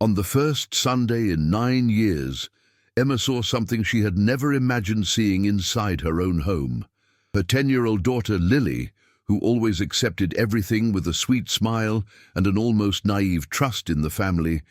On the first Sunday in 9 years, Emma saw something she had never imagined seeing inside her own home. Her 10-year-old daughter, Lily, who always accepted everything with a sweet smile and an almost naive trust in the family,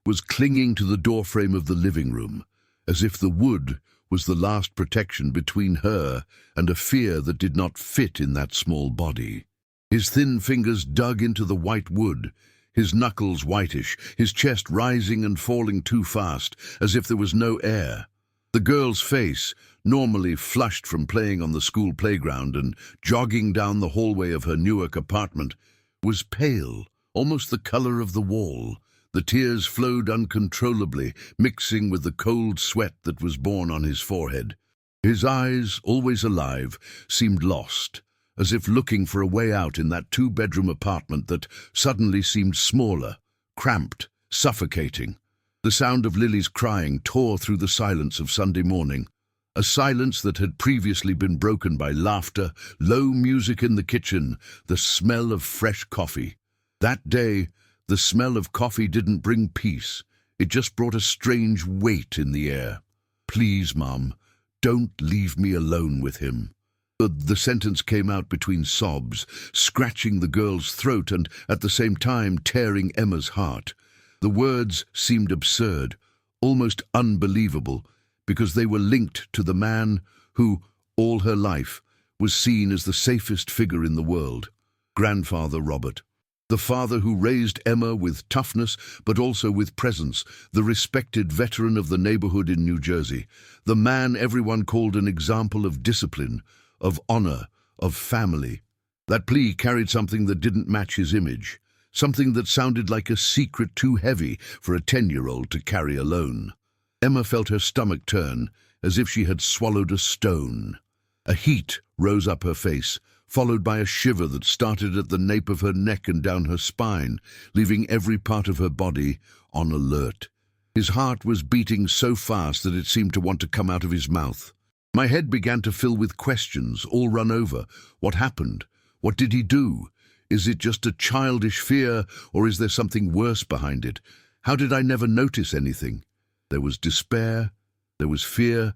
was clinging to the doorframe of the living room, as if the wood was the last protection between her and a fear that did not fit in that small body. His thin fingers dug into the white wood, his knuckles whitish, his chest rising and falling too fast, as if there was no air. The girl's face, normally flushed from playing on the school playground and jogging down the hallway of her Newark apartment, was pale, almost the color of the wall. The tears flowed uncontrollably, mixing with the cold sweat that was born on his forehead. His eyes, always alive, seemed lost, as if looking for a way out in that 2-bedroom apartment that suddenly seemed smaller, cramped, suffocating. The sound of Lily's crying tore through the silence of Sunday morning, a silence that had previously been broken by laughter, low music in the kitchen, the smell of fresh coffee. That day, the smell of coffee didn't bring peace. It just brought a strange weight in the air. "Please, Mum, don't leave me alone with him." The sentence came out between sobs, scratching the girl's throat and, at the same time, tearing Emma's heart. The words seemed absurd, almost unbelievable, because they were linked to the man who, all her life, was seen as the safest figure in the world, Grandfather Robert. The father who raised Emma with toughness but also with presence, the respected veteran of the neighborhood in New Jersey, the man everyone called an example of discipline, of honor, of family. That plea carried something that didn't match his image, something that sounded like a secret too heavy for a 10-year-old to carry alone. Emma felt her stomach turn, as if she had swallowed a stone. A heat rose up her face, followed by a shiver that started at the nape of her neck and down her spine, leaving every part of her body on alert. His heart was beating so fast that it seemed to want to come out of his mouth. My head began to fill with questions, all run over. What happened? What did he do? Is it just a childish fear, or is there something worse behind it? How did I never notice anything? There was despair, there was fear,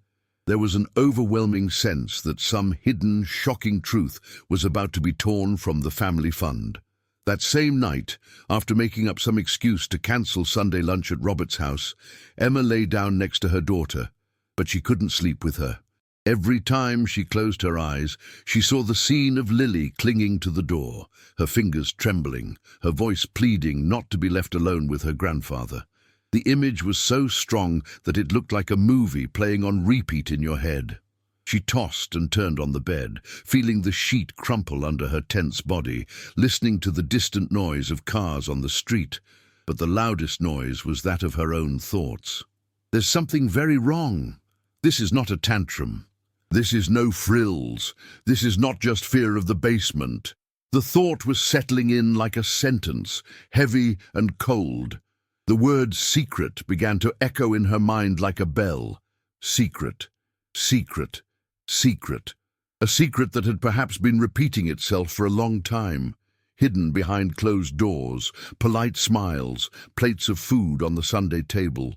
there was an overwhelming sense that some hidden, shocking truth was about to be torn from the family fund. That same night, after making up some excuse to cancel Sunday lunch at Robert's house, Emma lay down next to her daughter, but she couldn't sleep with her. Every time she closed her eyes, she saw the scene of Lily clinging to the door, her fingers trembling, her voice pleading not to be left alone with her grandfather. The image was so strong that it looked like a movie playing on repeat in your head. She tossed and turned on the bed, feeling the sheet crumple under her tense body, listening to the distant noise of cars on the street, but the loudest noise was that of her own thoughts. "There's something very wrong. This is not a tantrum. This is no frills. This is not just fear of the basement." The thought was settling in like a sentence, heavy and cold. The word secret began to echo in her mind like a bell. Secret, secret, secret. A secret that had perhaps been repeating itself for a long time, hidden behind closed doors, polite smiles, plates of food on the Sunday table.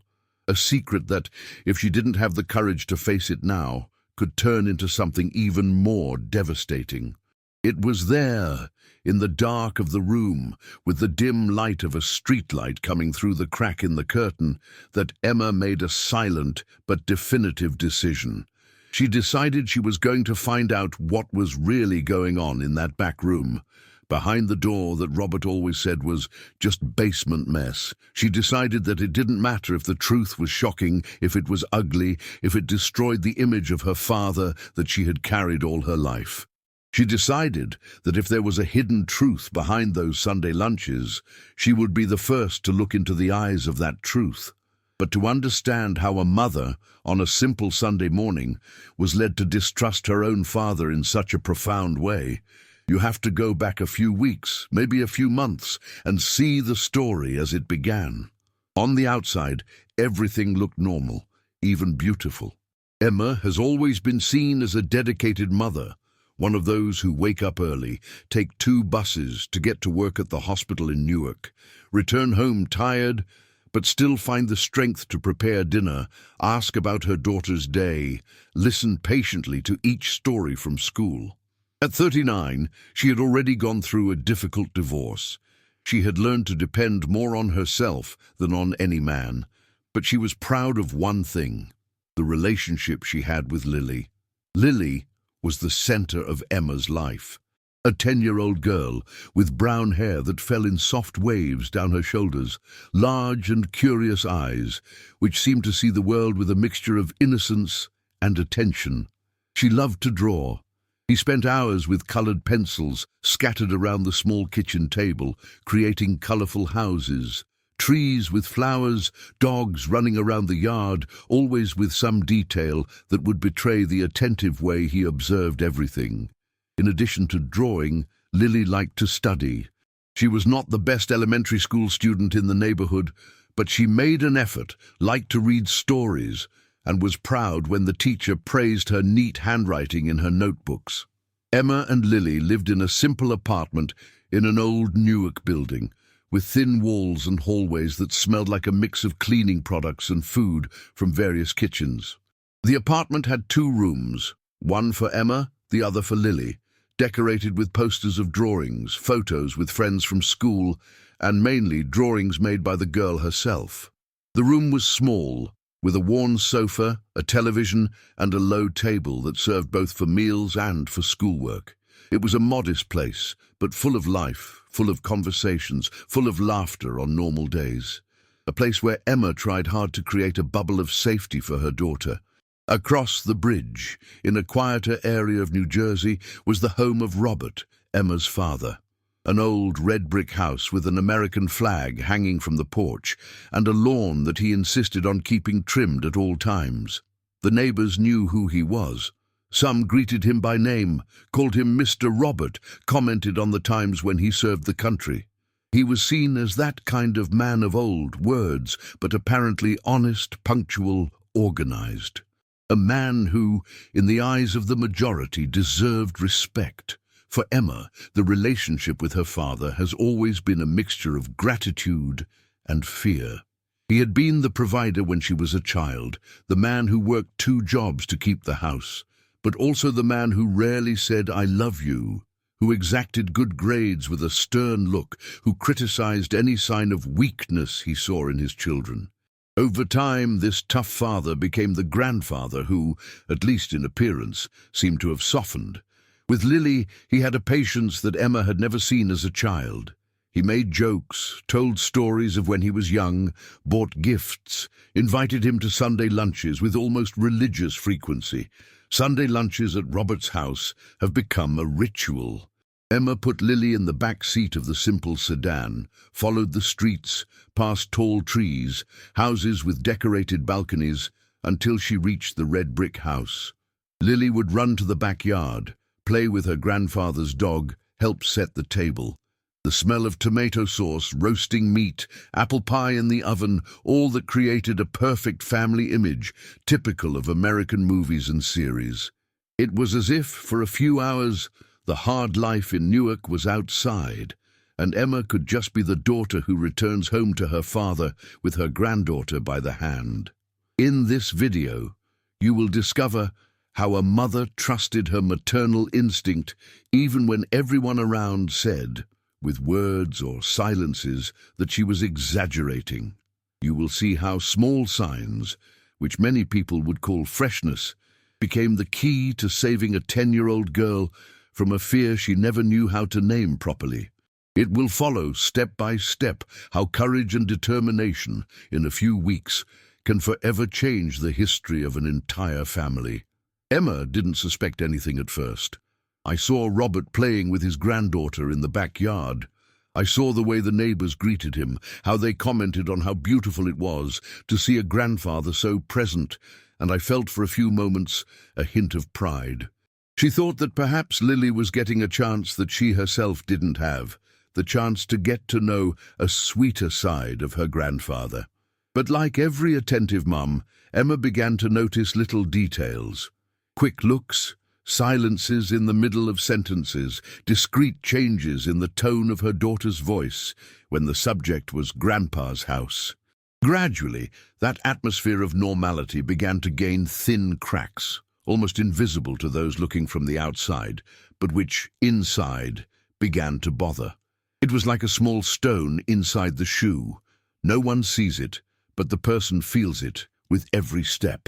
A secret that, if she didn't have the courage to face it now, could turn into something even more devastating. It was there, in the dark of the room, with the dim light of a streetlight coming through the crack in the curtain, that Emma made a silent but definitive decision. She decided she was going to find out what was really going on in that back room, behind the door that Robert always said was just basement mess. She decided that it didn't matter if the truth was shocking, if it was ugly, if it destroyed the image of her father that she had carried all her life. She decided that if there was a hidden truth behind those Sunday lunches, she would be the first to look into the eyes of that truth. But to understand how a mother, on a simple Sunday morning, was led to distrust her own father in such a profound way, you have to go back a few weeks, maybe a few months, and see the story as it began. On the outside, everything looked normal, even beautiful. Emma has always been seen as a dedicated mother, one of those who wake up early, take 2 buses to get to work at the hospital in Newark, return home tired, but still find the strength to prepare dinner, ask about her daughter's day, listen patiently to each story from school. At 39, she had already gone through a difficult divorce. She had learned to depend more on herself than on any man, but she was proud of one thing: the relationship she had with Lily. Lily was the center of Emma's life. A 10-year-old girl with brown hair that fell in soft waves down her shoulders, large and curious eyes, which seemed to see the world with a mixture of innocence and attention. She loved to draw. He spent hours with colored pencils scattered around the small kitchen table, creating colorful houses, trees with flowers, dogs running around the yard, always with some detail that would betray the attentive way he observed everything. In addition to drawing, Lily liked to study. She was not the best elementary school student in the neighborhood, but she made an effort, liked to read stories, and was proud when the teacher praised her neat handwriting in her notebooks. Emma and Lily lived in a simple apartment in an old Newark building, with thin walls and hallways that smelled like a mix of cleaning products and food from various kitchens. The apartment had 2 rooms, one for Emma, the other for Lily, decorated with posters of drawings, photos with friends from school, and mainly drawings made by the girl herself. The room was small, with a worn sofa, a television, and a low table that served both for meals and for schoolwork. It was a modest place, but full of life, full of conversations, full of laughter on normal days. A place where Emma tried hard to create a bubble of safety for her daughter. Across the bridge, in a quieter area of New Jersey, was the home of Robert, Emma's father. An old red brick house with an American flag hanging from the porch, and a lawn that he insisted on keeping trimmed at all times. The neighbors knew who he was. Some greeted him by name, called him Mr. Robert, commented on the times when he served the country. He was seen as that kind of man of old words, but apparently honest, punctual, organized. A man who, in the eyes of the majority, deserved respect. For Emma, the relationship with her father has always been a mixture of gratitude and fear. He had been the provider when she was a child, the man who worked 2 jobs to keep the house, but also the man who rarely said, "I love you," who exacted good grades with a stern look, who criticized any sign of weakness he saw in his children. Over time, this tough father became the grandfather who, at least in appearance, seemed to have softened. With Lily, he had a patience that Emma had never seen as a child. He made jokes, told stories of when he was young, bought gifts, invited him to Sunday lunches with almost religious frequency. Sunday lunches at Robert's house have become a ritual. Emma put Lily in the back seat of the simple sedan, followed the streets, past tall trees, houses with decorated balconies, until she reached the red brick house. Lily would run to the backyard, play with her grandfather's dog, help set the table. The smell of tomato sauce, roasting meat, apple pie in the oven, all that created a perfect family image, typical of American movies and series. It was as if, for a few hours, the hard life in Newark was outside, and Emma could just be the daughter who returns home to her father with her granddaughter by the hand. In this video, you will discover how a mother trusted her maternal instinct even when everyone around said, with words or silences, that she was exaggerating. You will see how small signs, which many people would call freshness, became the key to saving a 10-year-old girl from a fear she never knew how to name properly. It will follow, step by step, how courage and determination, in a few weeks, can forever change the history of an entire family. Emma didn't suspect anything at first. I saw Robert playing with his granddaughter in the backyard. I saw the way the neighbors greeted him, how they commented on how beautiful it was to see a grandfather so present, and I felt for a few moments a hint of pride. She thought that perhaps Lily was getting a chance that she herself didn't have, the chance to get to know a sweeter side of her grandfather. But like every attentive mum, Emma began to notice little details. Quick looks, silences in the middle of sentences, discreet changes in the tone of her daughter's voice when the subject was Grandpa's house. Gradually, that atmosphere of normality began to gain thin cracks, almost invisible to those looking from the outside, but which, inside, began to bother. It was like a small stone inside the shoe. No one sees it, but the person feels it with every step.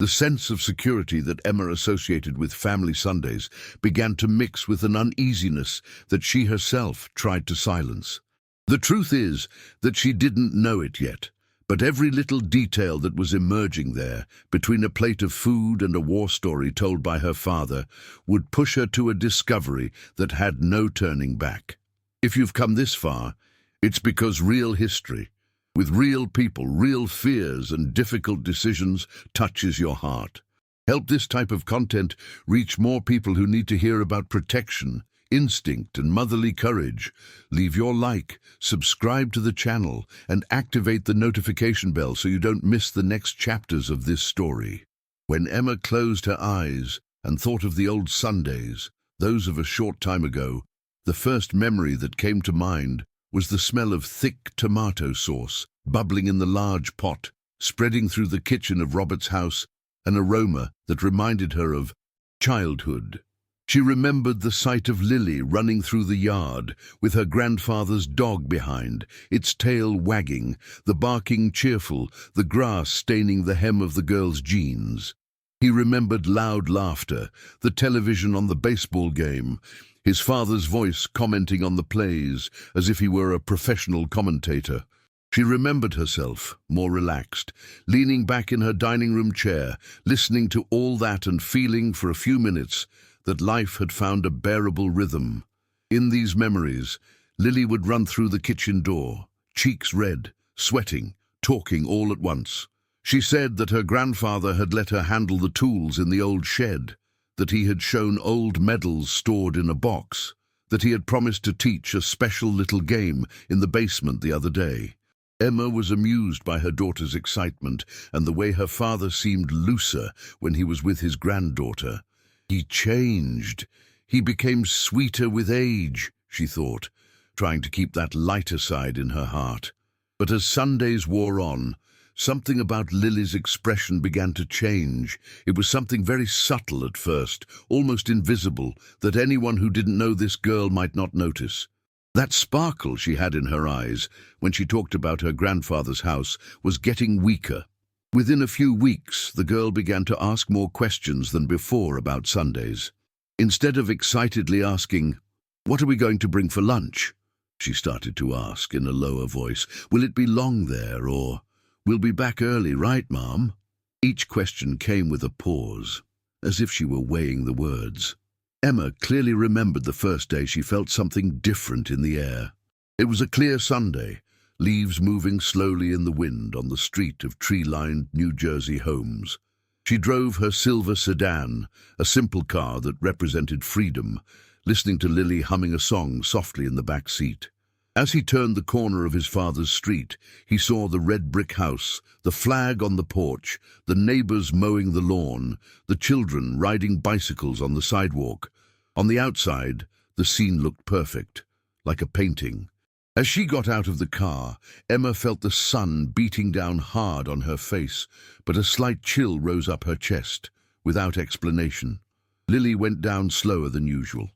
The sense of security that Emma associated with family Sundays began to mix with an uneasiness that she herself tried to silence. The truth is that she didn't know it yet, but every little detail that was emerging there, between a plate of food and a war story told by her father, would push her to a discovery that had no turning back. If you've come this far, it's because real history, with real people, real fears and difficult decisions, touches your heart. Help this type of content reach more people who need to hear about protection, instinct and motherly courage. Leave your like, subscribe to the channel, and activate the notification bell so you don't miss the next chapters of this story. When Emma closed her eyes and thought of the old Sundays, those of a short time ago, the first memory that came to mind was the smell of thick tomato sauce bubbling in the large pot, spreading through the kitchen of Robert's house, an aroma that reminded her of childhood. She remembered the sight of Lily running through the yard, with her grandfather's dog behind, its tail wagging, the barking cheerful, the grass staining the hem of the girl's jeans. He remembered loud laughter, the television on the baseball game, his father's voice commenting on the plays as if he were a professional commentator. She remembered herself, more relaxed, leaning back in her dining room chair, listening to all that and feeling for a few minutes that life had found a bearable rhythm. In these memories, Lily would run through the kitchen door, cheeks red, sweating, talking all at once. She said that her grandfather had let her handle the tools in the old shed, that he had shown old medals stored in a box, that he had promised to teach a special little game in the basement the other day. Emma was amused by her daughter's excitement and the way her father seemed looser when he was with his granddaughter. He changed. He became sweeter with age, she thought, trying to keep that lighter side in her heart. But as Sundays wore on, something about Lily's expression began to change. It was something very subtle at first, almost invisible, that anyone who didn't know this girl might not notice. That sparkle she had in her eyes when she talked about her grandfather's house was getting weaker. Within a few weeks, the girl began to ask more questions than before about Sundays. Instead of excitedly asking, "What are we going to bring for lunch?" she started to ask in a lower voice, "Will it be long there?" or "We'll be back early, right, Mom?" Each question came with a pause, as if she were weighing the words. Emma clearly remembered the first day she felt something different in the air. It was a clear Sunday, leaves moving slowly in the wind on the street of tree-lined New Jersey homes. She drove her silver sedan, a simple car that represented freedom, listening to Lily humming a song softly in the back seat. As he turned the corner of his father's street, he saw the red brick house, the flag on the porch, the neighbors mowing the lawn, the children riding bicycles on the sidewalk. On the outside, the scene looked perfect, like a painting. As she got out of the car, Emma felt the sun beating down hard on her face, but a slight chill rose up her chest, without explanation. Lily went down slower than usual.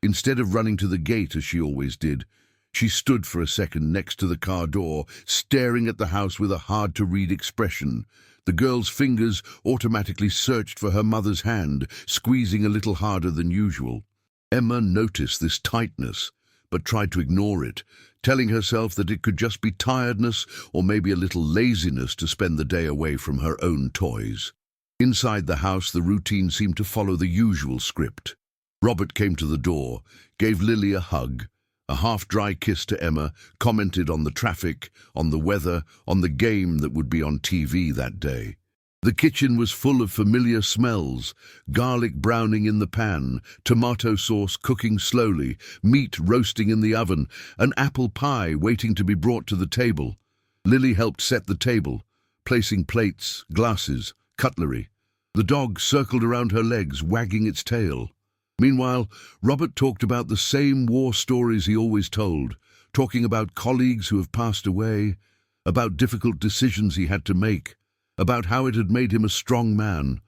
Instead of running to the gate as she always did, she stood for a second next to the car door, staring at the house with a hard-to-read expression. The girl's fingers automatically searched for her mother's hand, squeezing a little harder than usual. Emma noticed this tightness, but tried to ignore it, telling herself that it could just be tiredness or maybe a little laziness to spend the day away from her own toys. Inside the house, the routine seemed to follow the usual script. Robert came to the door, gave Lily a hug, a half-dry kiss to Emma, commented on the traffic, on the weather, on the game that would be on TV that day. The kitchen was full of familiar smells, garlic browning in the pan, tomato sauce cooking slowly, meat roasting in the oven, an apple pie waiting to be brought to the table. Lily helped set the table, placing plates, glasses, cutlery. The dog circled around her legs, wagging its tail. Meanwhile, Robert talked about the same war stories he always told, talking about colleagues who have passed away, about difficult decisions he had to make, about how it had made him a strong man.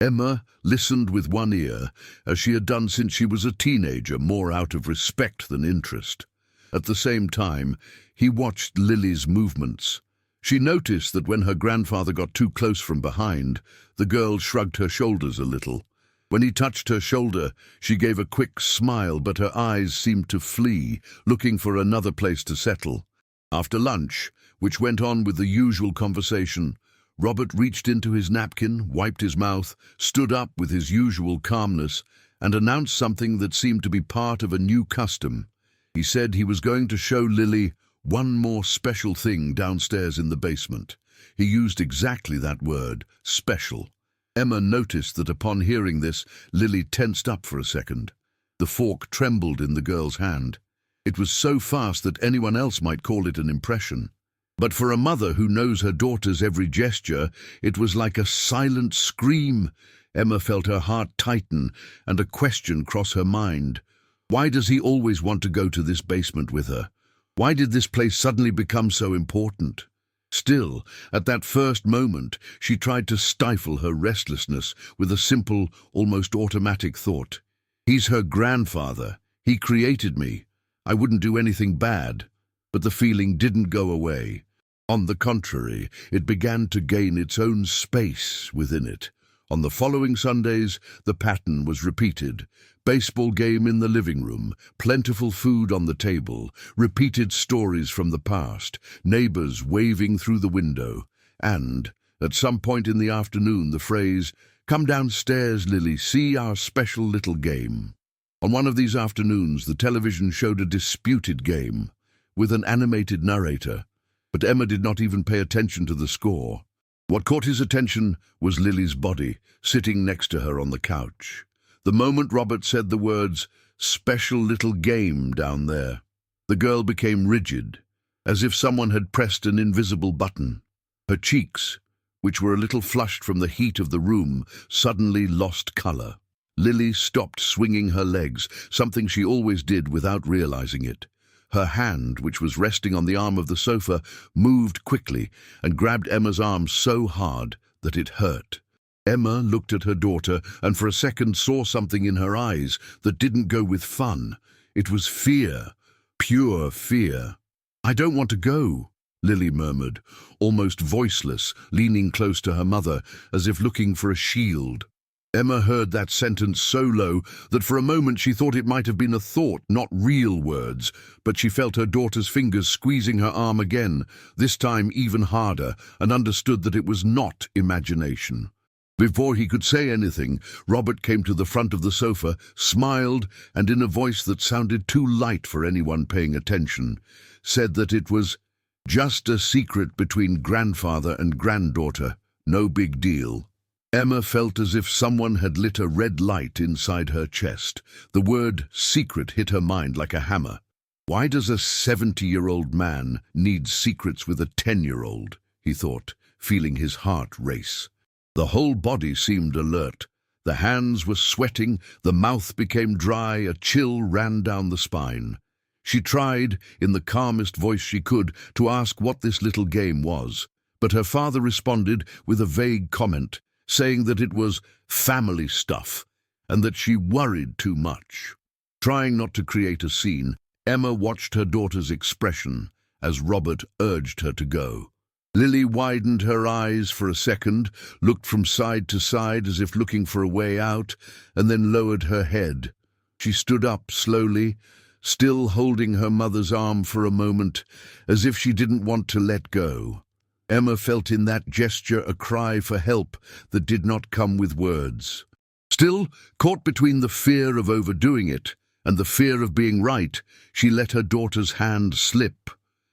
Emma listened with one ear, as she had done since she was a teenager, more out of respect than interest. At the same time, he watched Lily's movements. She noticed that when her grandfather got too close from behind, the girl shrugged her shoulders a little. When he touched her shoulder, she gave a quick smile, but her eyes seemed to flee, looking for another place to settle. After lunch, which went on with the usual conversation, Robert reached into his napkin, wiped his mouth, stood up with his usual calmness, and announced something that seemed to be part of a new custom. He said he was going to show Lily one more special thing downstairs in the basement. He used exactly that word, special. Emma noticed that upon hearing this, Lily tensed up for a second. The fork trembled in the girl's hand. It was so fast that anyone else might call it an impression. But for a mother who knows her daughter's every gesture, it was like a silent scream. Emma felt her heart tighten and a question cross her mind. Why does he always want to go to this basement with her? Why did this place suddenly become so important? Still, at that first moment, she tried to stifle her restlessness with a simple, almost automatic thought. He's her grandfather. He created me. I wouldn't do anything bad. But the feeling didn't go away. On the contrary, it began to gain its own space within it. On the following Sundays, the pattern was repeated. Baseball game in the living room, plentiful food on the table, repeated stories from the past, neighbors waving through the window, and, at some point in the afternoon, the phrase, "Come downstairs, Lily, see our special little game." On one of these afternoons, the television showed a disputed game, with an animated narrator. But Emma did not even pay attention to the score. What caught his attention was Lily's body, sitting next to her on the couch. The moment Robert said the words, "special little game down there," the girl became rigid, as if someone had pressed an invisible button. Her cheeks, which were a little flushed from the heat of the room, suddenly lost color. Lily stopped swinging her legs, something she always did without realizing it. Her hand, which was resting on the arm of the sofa, moved quickly and grabbed Emma's arm so hard that it hurt. Emma looked at her daughter and for a second saw something in her eyes that didn't go with fun. It was fear, pure fear. "I don't want to go," Lily murmured, almost voiceless, leaning close to her mother, as if looking for a shield. Emma heard that sentence so low that for a moment she thought it might have been a thought, not real words, but she felt her daughter's fingers squeezing her arm again, this time even harder, and understood that it was not imagination. Before he could say anything, Robert came to the front of the sofa, smiled, and in a voice that sounded too light for anyone paying attention, said that it was just a secret between grandfather and granddaughter, no big deal. Emma felt as if someone had lit a red light inside her chest. The word secret hit her mind like a hammer. Why does a 70-year-old man need secrets with a 10-year-old, he thought, feeling his heart race. The whole body seemed alert. The hands were sweating, the mouth became dry, a chill ran down the spine. She tried, in the calmest voice she could, to ask what this little game was, but her father responded with a vague comment, saying that it was family stuff and that she worried too much. Trying not to create a scene, Emma watched her daughter's expression as Robert urged her to go. Lily widened her eyes for a second, looked from side to side as if looking for a way out, and then lowered her head. She stood up slowly, still holding her mother's arm for a moment, as if she didn't want to let go. Emma felt in that gesture a cry for help that did not come with words. Still, caught between the fear of overdoing it and the fear of being right, she let her daughter's hand slip,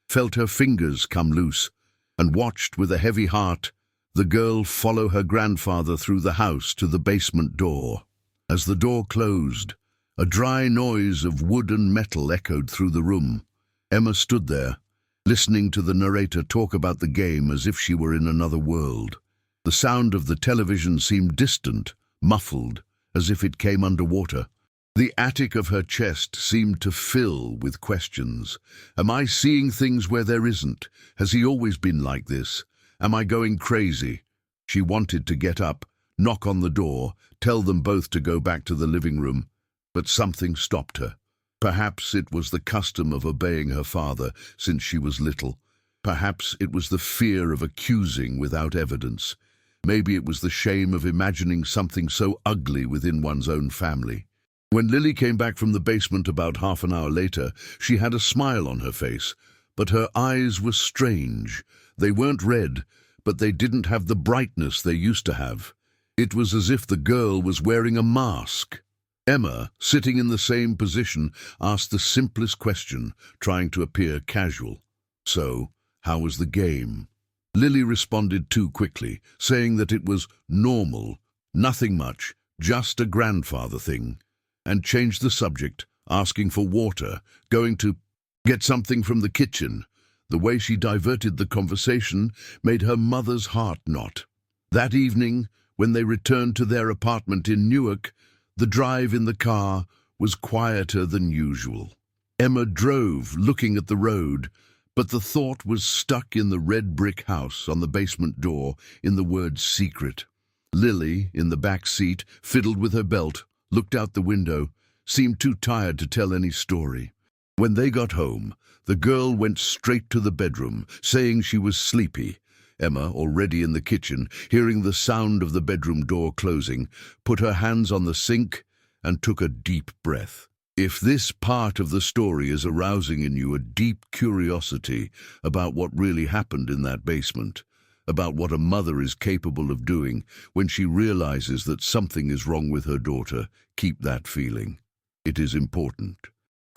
felt her fingers come loose, and watched with a heavy heart the girl follow her grandfather through the house to the basement door. As the door closed, a dry noise of wood and metal echoed through the room. Emma stood there, listening to the narrator talk about the game as if she were in another world. The sound of the television seemed distant, muffled, as if it came underwater. The attic of her chest seemed to fill with questions. Am I seeing things where there isn't? Has he always been like this? Am I going crazy? She wanted to get up, knock on the door, tell them both to go back to the living room, but something stopped her. Perhaps it was the custom of obeying her father since she was little. Perhaps it was the fear of accusing without evidence. Maybe it was the shame of imagining something so ugly within one's own family. When Lily came back from the basement about half an hour later, she had a smile on her face, but her eyes were strange. They weren't red, but they didn't have the brightness they used to have. It was as if the girl was wearing a mask. Emma, sitting in the same position, asked the simplest question, trying to appear casual. So, how was the game? Lily responded too quickly, saying that it was normal, nothing much, just a grandfather thing, and changed the subject, asking for water, going to get something from the kitchen. The way she diverted the conversation made her mother's heart knot. That evening, when they returned to their apartment in Newark, the drive in the car was quieter than usual. Emma drove, looking at the road, but the thought was stuck in the red brick house on the basement door in the word secret. Lily, in the back seat, fiddled with her belt, looked out the window, seemed too tired to tell any story. When they got home, the girl went straight to the bedroom, saying she was sleepy. Emma, already in the kitchen, hearing the sound of the bedroom door closing, put her hands on the sink and took a deep breath. If this part of the story is arousing in you a deep curiosity about what really happened in that basement, about what a mother is capable of doing when she realizes that something is wrong with her daughter, keep that feeling. It is important.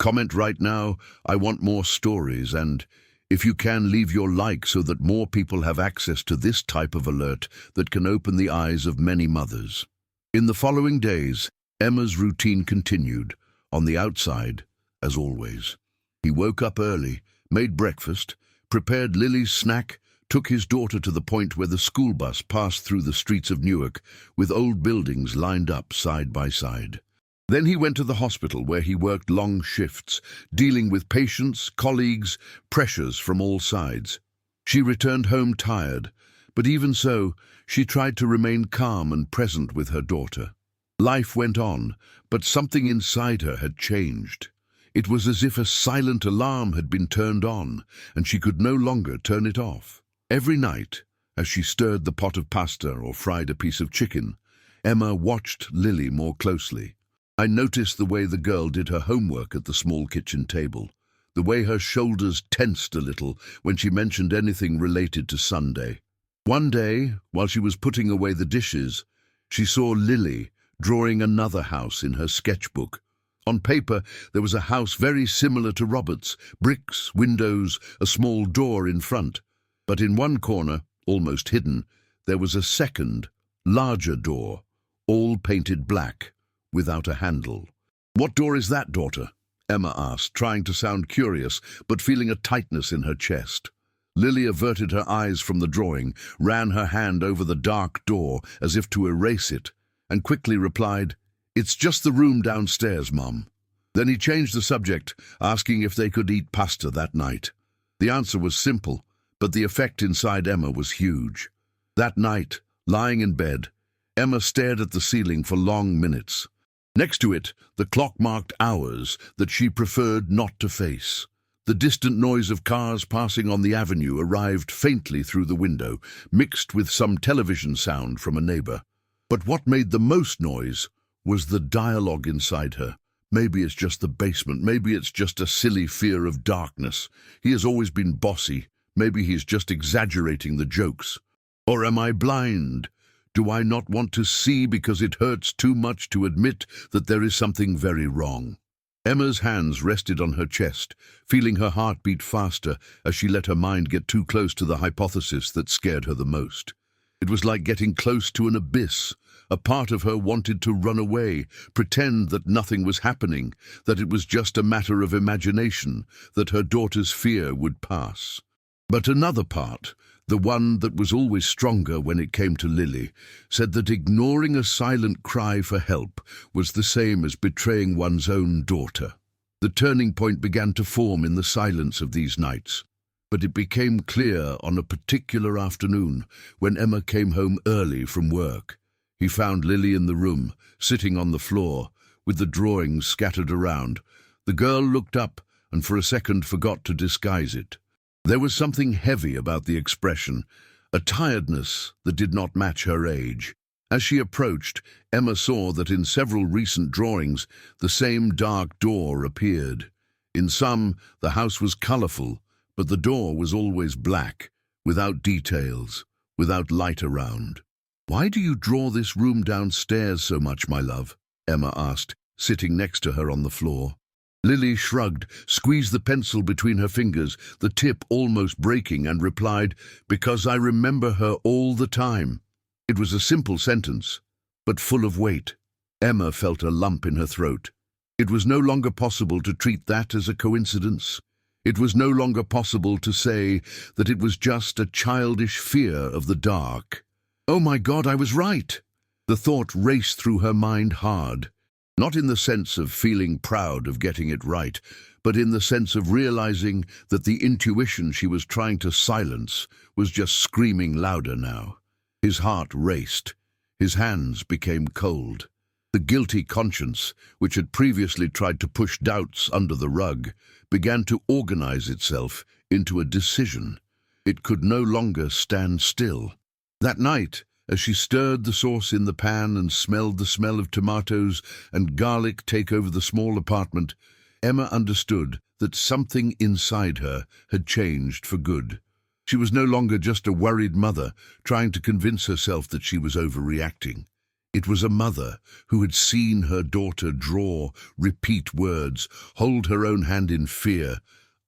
Comment right now, I want more stories, and if you can, leave your like so that more people have access to this type of alert that can open the eyes of many mothers. In the following days, Emma's routine continued, on the outside, as always. He woke up early, made breakfast, prepared Lily's snack, took his daughter to the point where the school bus passed through the streets of Newark, with old buildings lined up side by side. Then he went to the hospital where he worked long shifts, dealing with patients, colleagues, pressures from all sides. She returned home tired, but even so, she tried to remain calm and present with her daughter. Life went on, but something inside her had changed. It was as if a silent alarm had been turned on, and she could no longer turn it off. Every night, as she stirred the pot of pasta or fried a piece of chicken, Emma watched Lily more closely. I noticed the way the girl did her homework at the small kitchen table, the way her shoulders tensed a little when she mentioned anything related to Sunday. One day, while she was putting away the dishes, she saw Lily drawing another house in her sketchbook. On paper, there was a house very similar to Robert's, bricks, windows, a small door in front. But in one corner, almost hidden, there was a second, larger door, all painted black, without a handle. "What door is that, daughter?" Emma asked, trying to sound curious, but feeling a tightness in her chest. Lily averted her eyes from the drawing, ran her hand over the dark door as if to erase it, and quickly replied, "It's just the room downstairs, Mom." Then he changed the subject, asking if they could eat pasta that night. The answer was simple, but the effect inside Emma was huge. That night, lying in bed, Emma stared at the ceiling for long minutes. Next to it, the clock marked hours that she preferred not to face. The distant noise of cars passing on the avenue arrived faintly through the window, mixed with some television sound from a neighbor. But what made the most noise was the dialogue inside her. Maybe it's just the basement, maybe it's just a silly fear of darkness. He has always been bossy, maybe he's just exaggerating the jokes. Or am I blind? Do I not want to see because it hurts too much to admit that there is something very wrong? Emma's hands rested on her chest, feeling her heart beat faster as she let her mind get too close to the hypothesis that scared her the most. It was like getting close to an abyss. A part of her wanted to run away, pretend that nothing was happening, that it was just a matter of imagination, that her daughter's fear would pass. But another part, the one that was always stronger when it came to Lily, said that ignoring a silent cry for help was the same as betraying one's own daughter. The turning point began to form in the silence of these nights, but it became clear on a particular afternoon when Emma came home early from work. He found Lily in the room, sitting on the floor, with the drawings scattered around. The girl looked up and for a second forgot to disguise it. There was something heavy about the expression, a tiredness that did not match her age. As she approached, Emma saw that in several recent drawings the same dark door appeared. In some, the house was colourful, but the door was always black, without details, without light around. "Why do you draw this room downstairs so much, my love?" Emma asked, sitting next to her on the floor. Lily shrugged, squeezed the pencil between her fingers, the tip almost breaking, and replied, "Because I remember her all the time." It was a simple sentence, but full of weight. Emma felt a lump in her throat. It was no longer possible to treat that as a coincidence. It was no longer possible to say that it was just a childish fear of the dark. "Oh my God, I was right!" The thought raced through her mind hard, not in the sense of feeling proud of getting it right, but in the sense of realizing that the intuition she was trying to silence was just screaming louder now. His heart raced. His hands became cold. The guilty conscience, which had previously tried to push doubts under the rug, began to organize itself into a decision. It could no longer stand still. That night, as she stirred the sauce in the pan and smelled the smell of tomatoes and garlic take over the small apartment, Emma understood that something inside her had changed for good. She was no longer just a worried mother trying to convince herself that she was overreacting. It was a mother who had seen her daughter draw, repeat words, hold her own hand in fear,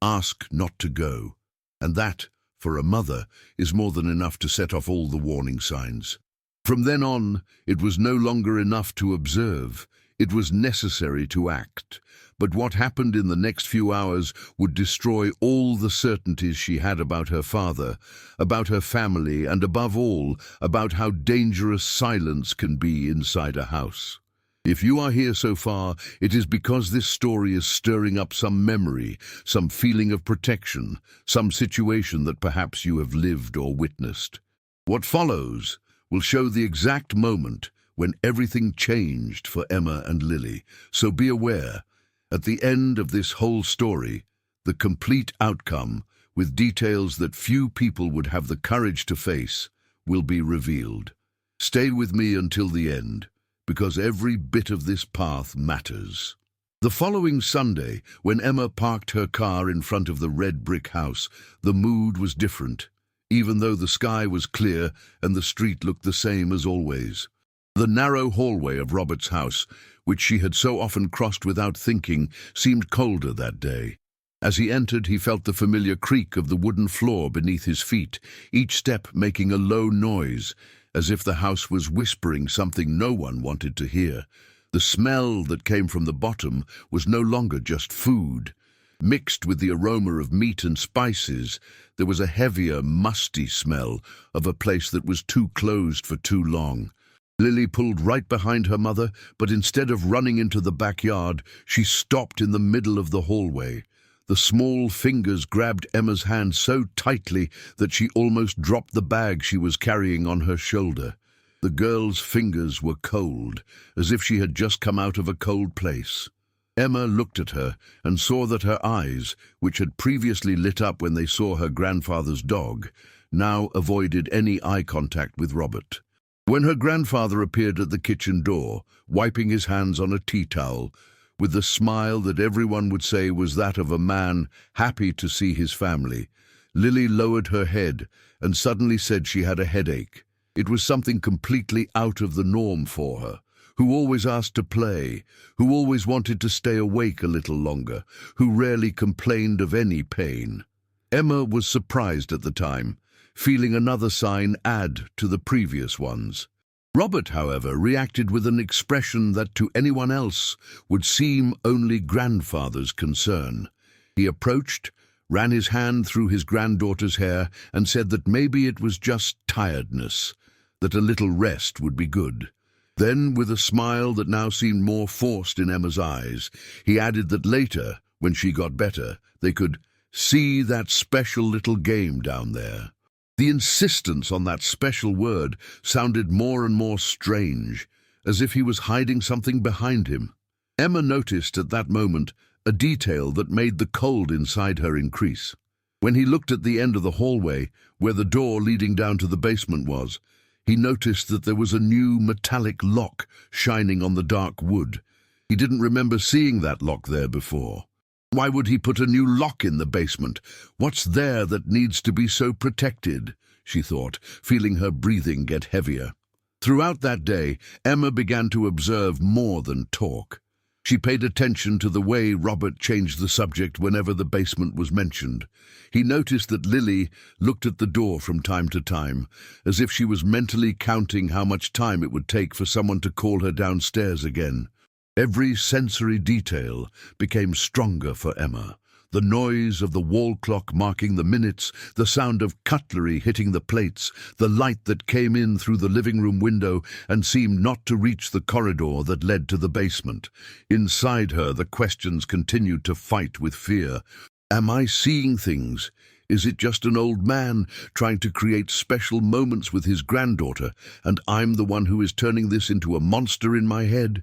ask not to go. And that, for a mother, is more than enough to set off all the warning signs. From then on, it was no longer enough to observe. It was necessary to act. But what happened in the next few hours would destroy all the certainties she had about her father, about her family, and above all, about how dangerous silence can be inside a house. If you are here so far, it is because this story is stirring up some memory, some feeling of protection, some situation that perhaps you have lived or witnessed. What follows will show the exact moment when everything changed for Emma and Lily, so be aware. At the end of this whole story, the complete outcome, with details that few people would have the courage to face, will be revealed. Stay with me until the end, because every bit of this path matters. The following Sunday, when Emma parked her car in front of the red brick house, the mood was different, even though the sky was clear and the street looked the same as always. The narrow hallway of Robert's house, which she had so often crossed without thinking, seemed colder that day. As he entered, he felt the familiar creak of the wooden floor beneath his feet, each step making a low noise, as if the house was whispering something no one wanted to hear. The smell that came from the bottom was no longer just food. Mixed with the aroma of meat and spices, there was a heavier, musty smell of a place that was too closed for too long. Lily pulled right behind her mother, but instead of running into the backyard, she stopped in the middle of the hallway. The small fingers grabbed Emma's hand so tightly that she almost dropped the bag she was carrying on her shoulder. The girl's fingers were cold, as if she had just come out of a cold place. Emma looked at her and saw that her eyes, which had previously lit up when they saw her grandfather's dog, now avoided any eye contact with Robert. When her grandfather appeared at the kitchen door, wiping his hands on a tea towel, with the smile that everyone would say was that of a man happy to see his family, Lily lowered her head and suddenly said she had a headache. It was something completely out of the norm for her, who always asked to play, who always wanted to stay awake a little longer, who rarely complained of any pain. Emma was surprised at the time, feeling another sign add to the previous ones. Robert, however, reacted with an expression that to anyone else would seem only grandfather's concern. He approached, ran his hand through his granddaughter's hair, and said that maybe it was just tiredness, that a little rest would be good. Then, with a smile that now seemed more forced in Emma's eyes, he added that later, when she got better, they could see that special little game down there. The insistence on that special word sounded more and more strange, as if he was hiding something behind him. Emma noticed at that moment a detail that made the cold inside her increase. When he looked at the end of the hallway, where the door leading down to the basement was, he noticed that there was a new metallic lock shining on the dark wood. He didn't remember seeing that lock there before. Why would he put a new lock in the basement? What's there that needs to be so protected? She thought, feeling her breathing get heavier. Throughout that day, Emma began to observe more than talk. She paid attention to the way Robert changed the subject whenever the basement was mentioned. He noticed that Lily looked at the door from time to time, as if she was mentally counting how much time it would take for someone to call her downstairs again. Every sensory detail became stronger for Emma. The noise of the wall clock marking the minutes, the sound of cutlery hitting the plates, the light that came in through the living room window and seemed not to reach the corridor that led to the basement. Inside her, the questions continued to fight with fear. Am I seeing things? Is it just an old man trying to create special moments with his granddaughter, and I'm the one who is turning this into a monster in my head?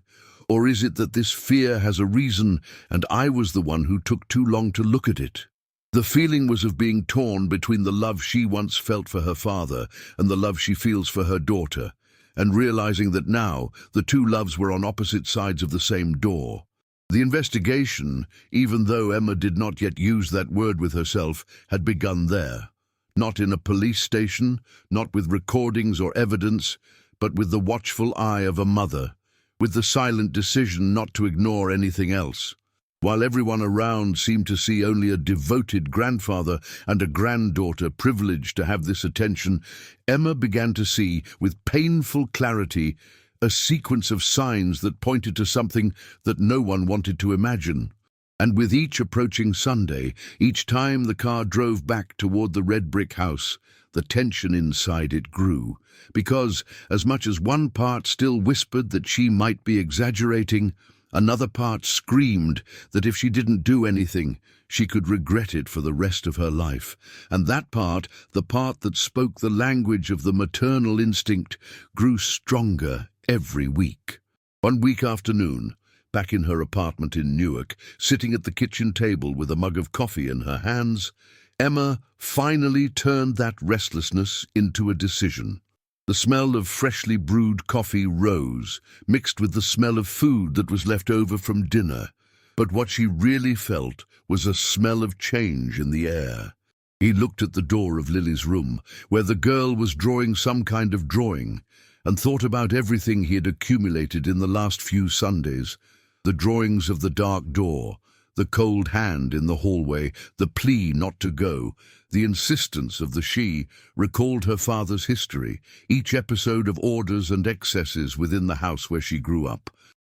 Or is it that this fear has a reason, and I was the one who took too long to look at it? The feeling was of being torn between the love she once felt for her father and the love she feels for her daughter, and realizing that now the two loves were on opposite sides of the same door. The investigation, even though Emma did not yet use that word with herself, had begun there. Not in a police station, not with recordings or evidence, but with the watchful eye of a mother, with the silent decision not to ignore anything else. While everyone around seemed to see only a devoted grandfather and a granddaughter privileged to have this attention, Emma began to see, with painful clarity, a sequence of signs that pointed to something that no one wanted to imagine. And with each approaching Sunday, each time the car drove back toward the red brick house, the tension inside it grew, because, as much as one part still whispered that she might be exaggerating, another part screamed that if she didn't do anything, she could regret it for the rest of her life. And that part, the part that spoke the language of the maternal instinct, grew stronger every week. One week afternoon, back in her apartment in Newark, sitting at the kitchen table with a mug of coffee in her hands, Emma finally turned that restlessness into a decision. The smell of freshly brewed coffee rose, mixed with the smell of food that was left over from dinner. But what she really felt was a smell of change in the air. He looked at the door of Lily's room, where the girl was drawing some kind of drawing, and thought about everything he had accumulated in the last few Sundays. The drawings of the dark door, the cold hand in the hallway, the plea not to go, the insistence of the she recalled her father's history, each episode of orders and excesses within the house where she grew up.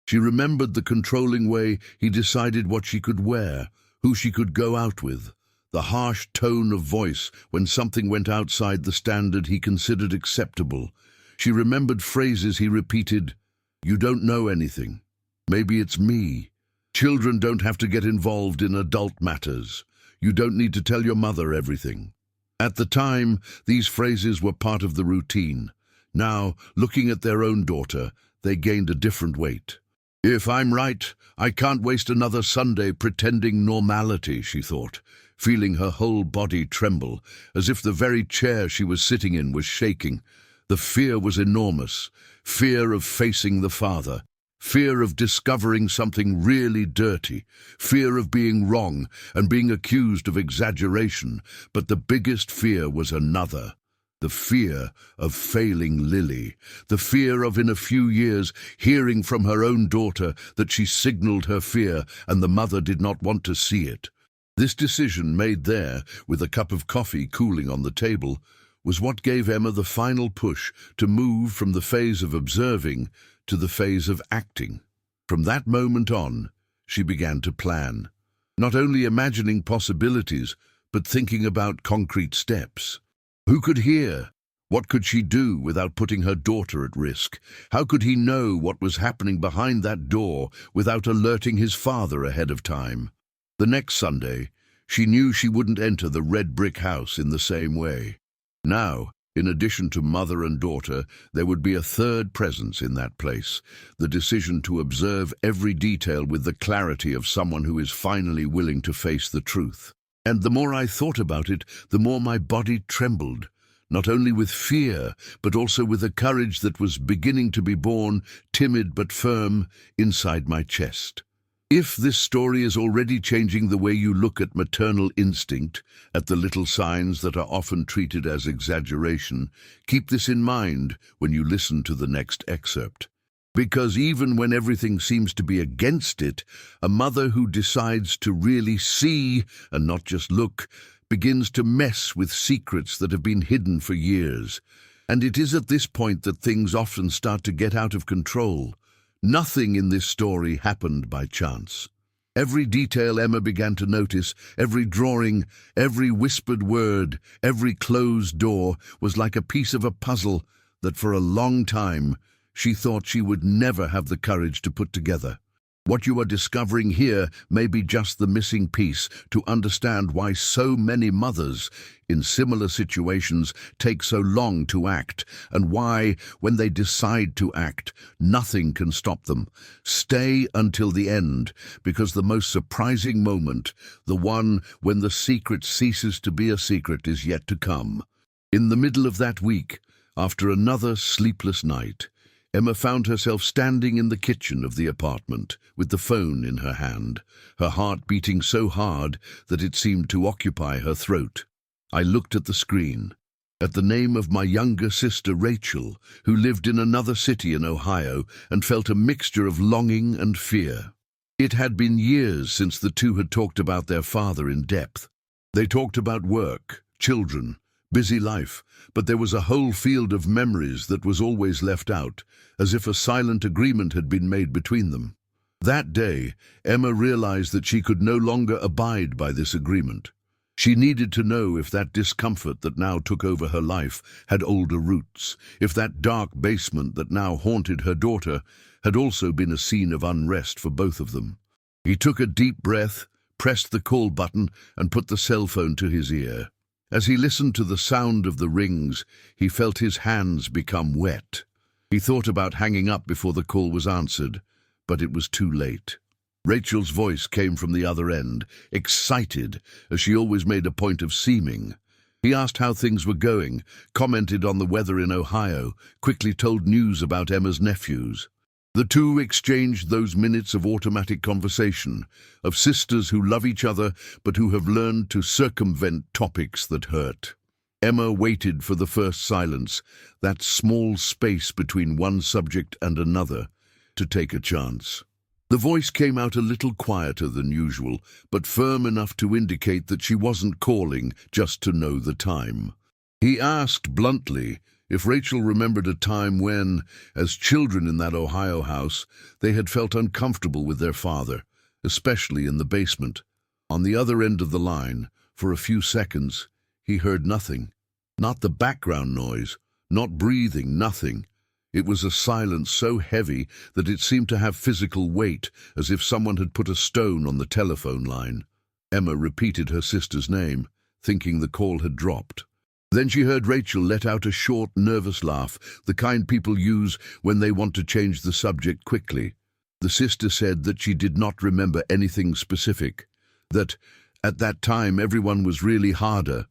She remembered the controlling way he decided what she could wear, who she could go out with, the harsh tone of voice when something went outside the standard he considered acceptable. She remembered phrases he repeated, "You don't know anything. Maybe it's me. Children don't have to get involved in adult matters. You don't need to tell your mother everything." At the time, these phrases were part of the routine. Now, looking at their own daughter, they gained a different weight. "If I'm right, I can't waste another Sunday pretending normality," she thought, feeling her whole body tremble, as if the very chair she was sitting in was shaking. The fear was enormous, fear of facing the father, fear of discovering something really dirty, fear of being wrong and being accused of exaggeration. But the biggest fear was another. The fear of failing Lily, the fear of in a few years hearing from her own daughter that she signaled her fear and the mother did not want to see it. This decision, made there, with a cup of coffee cooling on the table, was what gave Emma the final push to move from the phase of observing to the phase of acting. From that moment on, she began to plan, not only imagining possibilities, but thinking about concrete steps. Who could hear? What could she do without putting her daughter at risk? How could he know what was happening behind that door without alerting his father ahead of time? The next Sunday, she knew she wouldn't enter the red brick house in the same way. Now, in addition to mother and daughter, there would be a third presence in that place, the decision to observe every detail with the clarity of someone who is finally willing to face the truth. And the more I thought about it, the more my body trembled, not only with fear, but also with a courage that was beginning to be born, timid but firm, inside my chest. If this story is already changing the way you look at maternal instinct, at the little signs that are often treated as exaggeration, keep this in mind when you listen to the next excerpt. Because even when everything seems to be against it, a mother who decides to really see and not just look begins to mess with secrets that have been hidden for years. And it is at this point that things often start to get out of control. Nothing in this story happened by chance. Every detail Emma began to notice, every drawing, every whispered word, every closed door was like a piece of a puzzle that for a long time she thought she would never have the courage to put together. What you are discovering here may be just the missing piece to understand why so many mothers in similar situations take so long to act, and why, when they decide to act, nothing can stop them. Stay until the end, because the most surprising moment, the one when the secret ceases to be a secret, is yet to come. In the middle of that week, after another sleepless night, Emma found herself standing in the kitchen of the apartment with the phone in her hand, her heart beating so hard that it seemed to occupy her throat. I looked at the screen, at the name of my younger sister Rachel, who lived in another city in Ohio, and felt a mixture of longing and fear. It had been years since the two had talked about their father in depth. They talked about work, children, busy life, but there was a whole field of memories that was always left out, as if a silent agreement had been made between them. That day, Emma realized that she could no longer abide by this agreement. She needed to know if that discomfort that now took over her life had older roots, if that dark basement that now haunted her daughter had also been a scene of unrest for both of them. He took a deep breath, pressed the call button, and put the cell phone to his ear. As he listened to the sound of the rings, he felt his hands become wet. He thought about hanging up before the call was answered, but it was too late. Rachel's voice came from the other end, excited, as she always made a point of seeming. He asked how things were going, commented on the weather in Ohio, quickly told news about Emma's nephews. The two exchanged those minutes of automatic conversation, of sisters who love each other but who have learned to circumvent topics that hurt. Emma waited for the first silence, that small space between one subject and another, to take a chance. The voice came out a little quieter than usual, but firm enough to indicate that she wasn't calling just to know the time. He asked bluntly if Rachel remembered a time when, as children in that Ohio house, they had felt uncomfortable with their father, especially in the basement. On the other end of the line, for a few seconds, he heard nothing. Not the background noise, not breathing, nothing. It was a silence so heavy that it seemed to have physical weight, as if someone had put a stone on the telephone line. Emma repeated her sister's name, thinking the call had dropped. Then she heard Rachel let out a short, nervous laugh, the kind people use when they want to change the subject quickly. The sister said that she did not remember anything specific, that at that time everyone was really harder,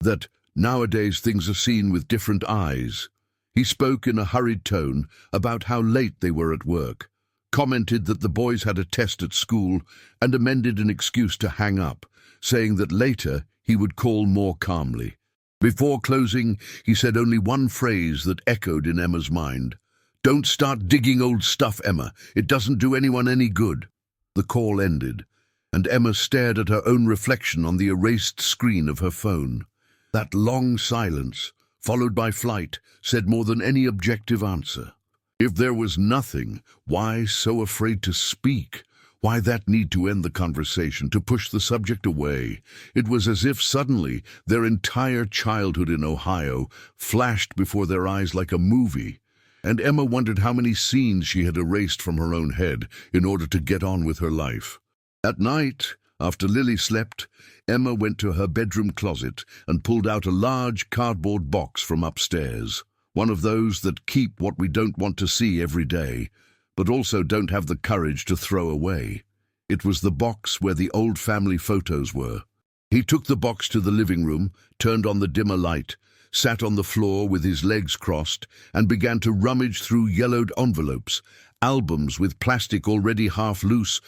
that nowadays things are seen with different eyes. He spoke in a hurried tone about how late they were at work, commented that the boys had a test at school, and amended an excuse to hang up, saying that later he would call more calmly. Before closing, he said only one phrase that echoed in Emma's mind. "Don't start digging old stuff, Emma. It doesn't do anyone any good." The call ended, and Emma stared at her own reflection on the erased screen of her phone. That long silence, followed by flight, said more than any objective answer. If there was nothing, why so afraid to speak? Why that need to end the conversation, to push the subject away? It was as if suddenly their entire childhood in Ohio flashed before their eyes like a movie, and Emma wondered how many scenes she had erased from her own head in order to get on with her life. At night, after Lily slept, Emma went to her bedroom closet and pulled out a large cardboard box from upstairs, one of those that keep what we don't want to see every day, but also don't have the courage to throw away. It was the box where the old family photos were. He took the box to the living room, turned on the dimmer light, sat on the floor with his legs crossed, and began to rummage through yellowed envelopes, albums with plastic already half loose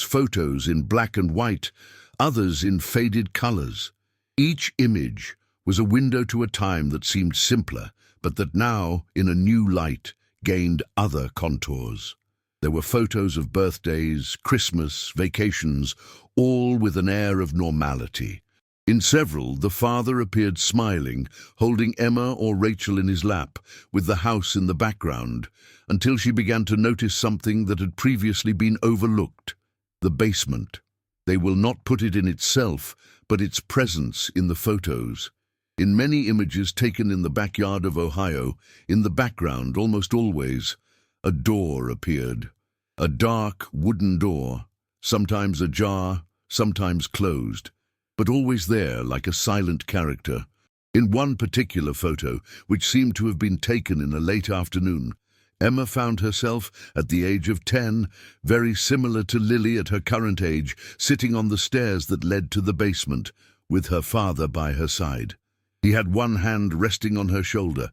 photos in black and white, others in faded colors. Each image was a window to a time that seemed simpler, but that now, in a new light, gained other contours. There were photos of birthdays, Christmas, vacations, all with an air of normality. In several, the father appeared smiling, holding Emma or Rachel in his lap, with the house in the background, until she began to notice something that had previously been overlooked: the basement. They will not put it in itself, but its presence in the photos. In many images taken in the backyard of Ohio, in the background, almost always, a door appeared. A dark wooden door, sometimes ajar, sometimes closed, but always there like a silent character. In one particular photo, which seemed to have been taken in a late afternoon, Emma found herself, at the age of 10, very similar to Lily at her current age, sitting on the stairs that led to the basement, with her father by her side. He had one hand resting on her shoulder.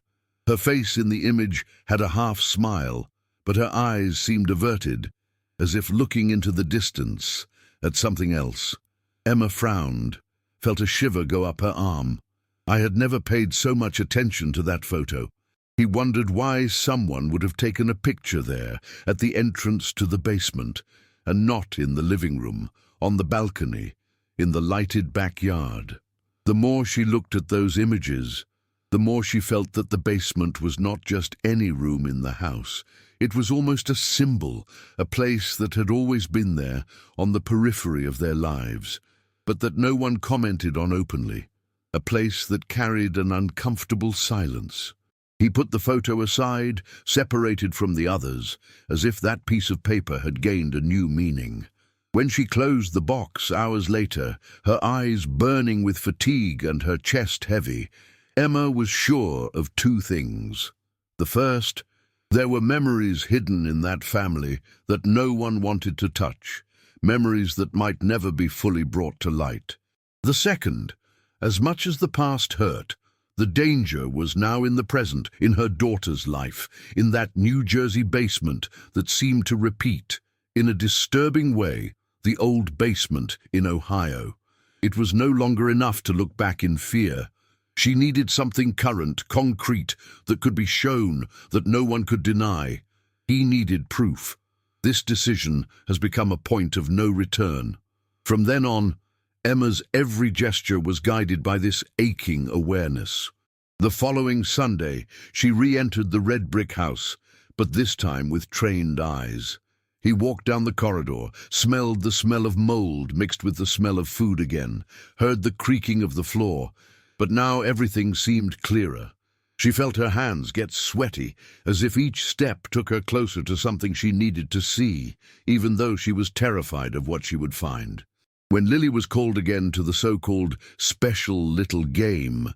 Her face in the image had a half smile, but her eyes seemed averted, as if looking into the distance, at something else. Emma frowned, felt a shiver go up her arm. I had never paid so much attention to that photo. He wondered why someone would have taken a picture there, at the entrance to the basement, and not in the living room, on the balcony, in the lighted backyard. The more she looked at those images, the more she felt that the basement was not just any room in the house. It was almost a symbol, a place that had always been there, on the periphery of their lives, but that no one commented on openly, a place that carried an uncomfortable silence. He put the photo aside, separated from the others, as if that piece of paper had gained a new meaning. When she closed the box hours later, her eyes burning with fatigue and her chest heavy, Emma was sure of two things. The first, there were memories hidden in that family that no one wanted to touch, memories that might never be fully brought to light. The second, as much as the past hurt, the danger was now in the present, in her daughter's life, in that New Jersey basement that seemed to repeat, in a disturbing way, the old basement in Ohio. It was no longer enough to look back in fear. She needed something current, concrete, that could be shown, that no one could deny. He needed proof. This decision has become a point of no return. From then on, Emma's every gesture was guided by this aching awareness. The following Sunday, she re-entered the red brick house, but this time with trained eyes. He walked down the corridor, smelled the smell of mold mixed with the smell of food again, heard the creaking of the floor, but now everything seemed clearer. She felt her hands get sweaty, as if each step took her closer to something she needed to see, even though she was terrified of what she would find. When Lily was called again to the so-called special little game,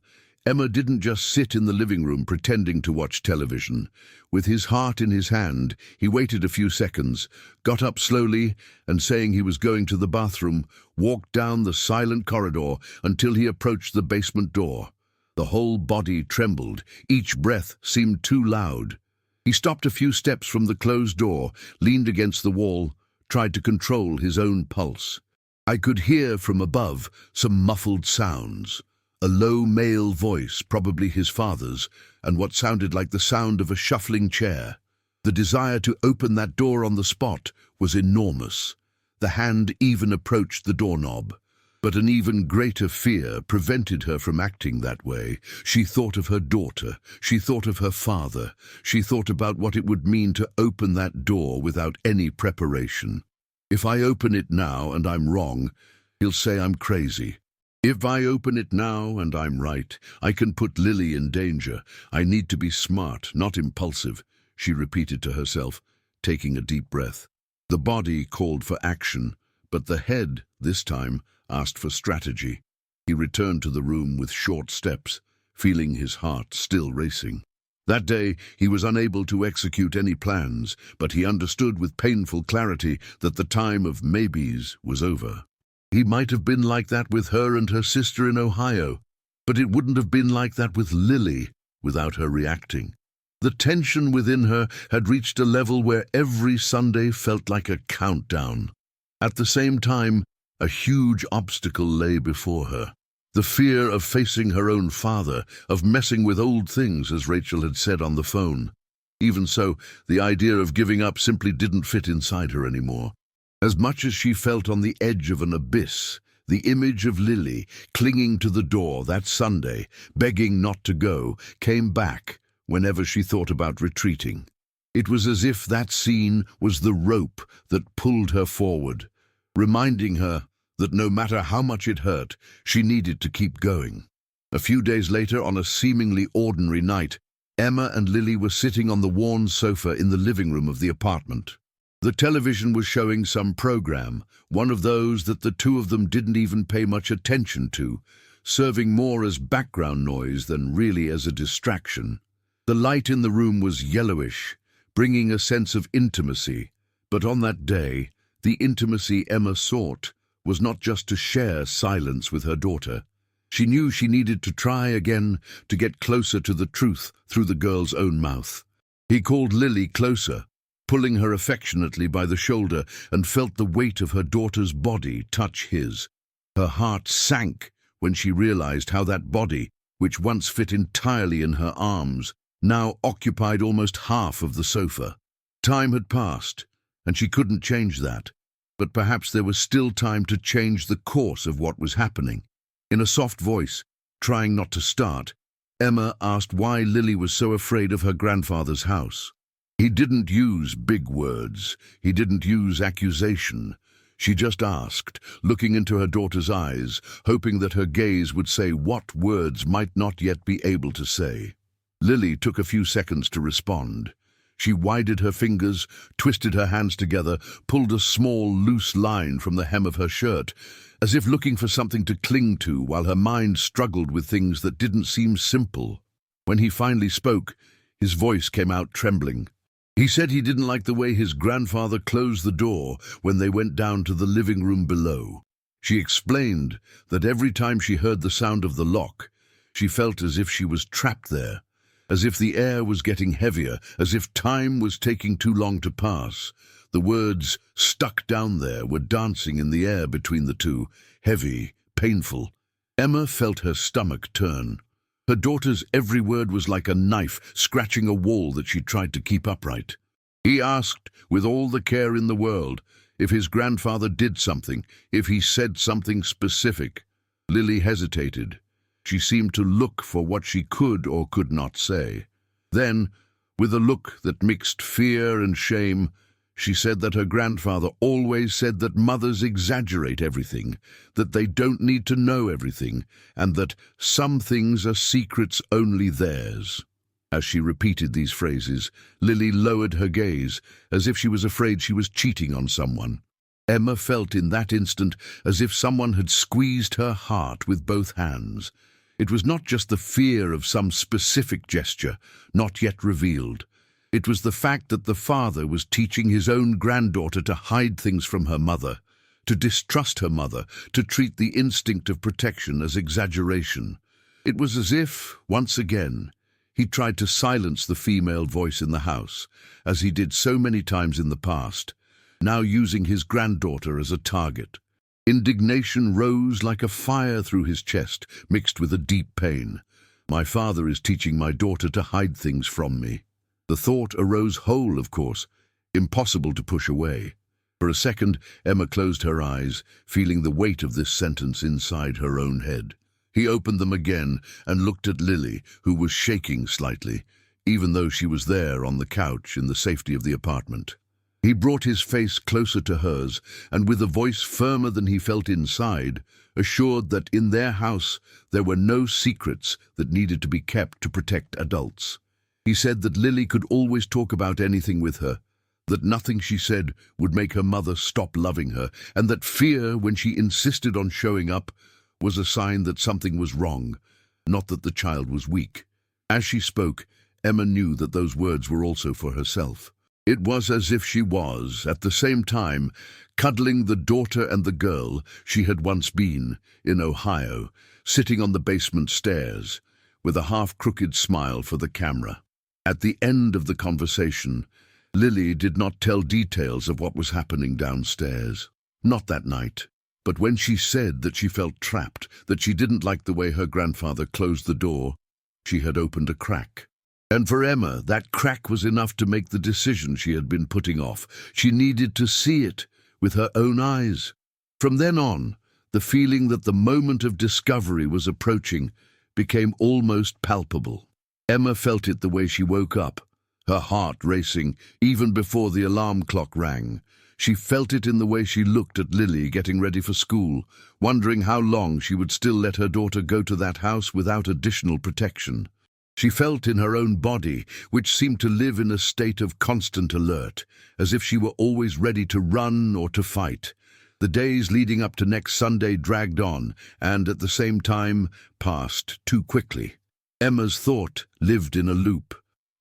Emma didn't just sit in the living room pretending to watch television. With his heart in his hand, he waited a few seconds, got up slowly, and saying he was going to the bathroom, walked down the silent corridor until he approached the basement door. The whole body trembled, each breath seemed too loud. He stopped a few steps from the closed door, leaned against the wall, tried to control his own pulse. I could hear from above some muffled sounds. A low male voice, probably his father's, and what sounded like the sound of a shuffling chair. The desire to open that door on the spot was enormous. The hand even approached the doorknob. But an even greater fear prevented her from acting that way. She thought of her daughter. She thought of her father. She thought about what it would mean to open that door without any preparation. If I open it now and I'm wrong, he'll say I'm crazy. If I open it now and I'm right, I can put Lily in danger. I need to be smart, not impulsive, she repeated to herself, taking a deep breath. The body called for action, but the head, this time, asked for strategy. He returned to the room with short steps, feeling his heart still racing. That day, he was unable to execute any plans, but he understood with painful clarity that the time of maybes was over. He might have been like that with her and her sister in Ohio, but it wouldn't have been like that with Lily without her reacting. The tension within her had reached a level where every Sunday felt like a countdown. At the same time, a huge obstacle lay before her. The fear of facing her own father, of messing with old things, as Rachel had said on the phone. Even so, the idea of giving up simply didn't fit inside her anymore. As much as she felt on the edge of an abyss, the image of Lily, clinging to the door that Sunday, begging not to go, came back whenever she thought about retreating. It was as if that scene was the rope that pulled her forward, reminding her that no matter how much it hurt, she needed to keep going. A few days later, on a seemingly ordinary night, Emma and Lily were sitting on the worn sofa in the living room of the apartment. The television was showing some program, one of those that the two of them didn't even pay much attention to, serving more as background noise than really as a distraction. The light in the room was yellowish, bringing a sense of intimacy, but on that day, the intimacy Emma sought was not just to share silence with her daughter. She knew she needed to try again to get closer to the truth through the girl's own mouth. He called Lily closer, pulling her affectionately by the shoulder, and felt the weight of her daughter's body touch his. Her heart sank when she realized how that body, which once fit entirely in her arms, now occupied almost half of the sofa. Time had passed, and she couldn't change that. But perhaps there was still time to change the course of what was happening. In a soft voice, trying not to start, Emma asked why Lily was so afraid of her grandfather's house. He didn't use big words. He didn't use accusation. She just asked, looking into her daughter's eyes, hoping that her gaze would say what words might not yet be able to say. Lily took a few seconds to respond. She widened her fingers, twisted her hands together, pulled a small, loose line from the hem of her shirt, as if looking for something to cling to while her mind struggled with things that didn't seem simple. When he finally spoke, his voice came out trembling. He said he didn't like the way his grandfather closed the door when they went down to the living room below. She explained that every time she heard the sound of the lock, she felt as if she was trapped there, as if the air was getting heavier, as if time was taking too long to pass. The words, "stuck down there," were dancing in the air between the two, heavy, painful. Emma felt her stomach turn. Her daughter's every word was like a knife scratching a wall that she tried to keep upright. He asked, with all the care in the world, if his grandfather did something, if he said something specific. Lily hesitated. She seemed to look for what she could or could not say. Then, with a look that mixed fear and shame, she said that her grandfather always said that mothers exaggerate everything, that they don't need to know everything, and that some things are secrets only theirs. As she repeated these phrases, Lily lowered her gaze, as if she was afraid she was cheating on someone. Emma felt in that instant as if someone had squeezed her heart with both hands. It was not just the fear of some specific gesture, not yet revealed. It was the fact that the father was teaching his own granddaughter to hide things from her mother, to distrust her mother, to treat the instinct of protection as exaggeration. It was as if, once again, he tried to silence the female voice in the house, as he did so many times in the past, now using his granddaughter as a target. Indignation rose like a fire through his chest, mixed with a deep pain. My father is teaching my daughter to hide things from me. The thought arose whole, of course, impossible to push away. For a second, Emma closed her eyes, feeling the weight of this sentence inside her own head. He opened them again and looked at Lily, who was shaking slightly, even though she was there on the couch in the safety of the apartment. He brought his face closer to hers, and with a voice firmer than he felt inside, assured that in their house there were no secrets that needed to be kept to protect adults. He said that Lily could always talk about anything with her, that nothing she said would make her mother stop loving her, and that fear, when she insisted on showing up, was a sign that something was wrong, not that the child was weak. As she spoke, Emma knew that those words were also for herself. It was as if she was, at the same time, cuddling the daughter and the girl she had once been in Ohio, sitting on the basement stairs, with a half-crooked smile for the camera. At the end of the conversation, Lily did not tell details of what was happening downstairs. Not that night, but when she said that she felt trapped, that she didn't like the way her grandfather closed the door, she had opened a crack. And for Emma, that crack was enough to make the decision she had been putting off. She needed to see it with her own eyes. From then on, the feeling that the moment of discovery was approaching became almost palpable. Emma felt it the way she woke up, her heart racing even before the alarm clock rang. She felt it in the way she looked at Lily getting ready for school, wondering how long she would still let her daughter go to that house without additional protection. She felt in her own body, which seemed to live in a state of constant alert, as if she were always ready to run or to fight. The days leading up to next Sunday dragged on, and at the same time passed too quickly. Emma's thought lived in a loop.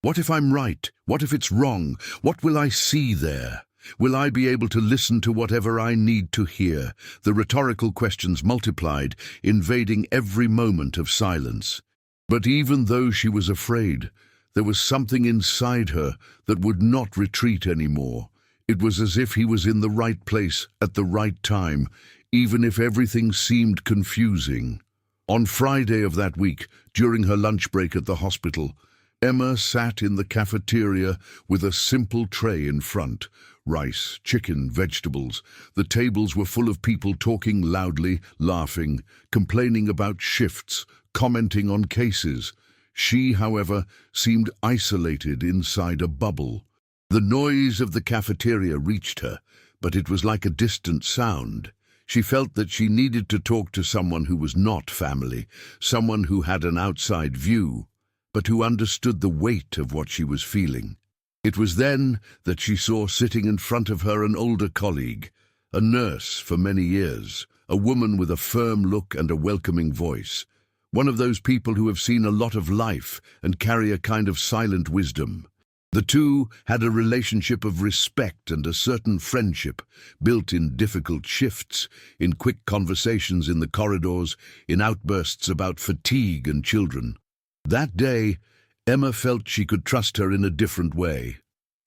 What if I'm right? What if it's wrong? What will I see there? Will I be able to listen to whatever I need to hear? The rhetorical questions multiplied, invading every moment of silence. But even though she was afraid, there was something inside her that would not retreat anymore. It was as if he was in the right place at the right time, even if everything seemed confusing. On Friday of that week, during her lunch break at the hospital, Emma sat in the cafeteria with a simple tray in front. Rice, chicken, vegetables. The tables were full of people talking loudly, laughing, complaining about shifts, commenting on cases. She, however, seemed isolated inside a bubble. The noise of the cafeteria reached her, but it was like a distant sound. She felt that she needed to talk to someone who was not family, someone who had an outside view, but who understood the weight of what she was feeling. It was then that she saw sitting in front of her an older colleague, a nurse for many years, a woman with a firm look and a welcoming voice, one of those people who have seen a lot of life and carry a kind of silent wisdom. The two had a relationship of respect and a certain friendship, built in difficult shifts, in quick conversations in the corridors, in outbursts about fatigue and children. That day, Emma felt she could trust her in a different way.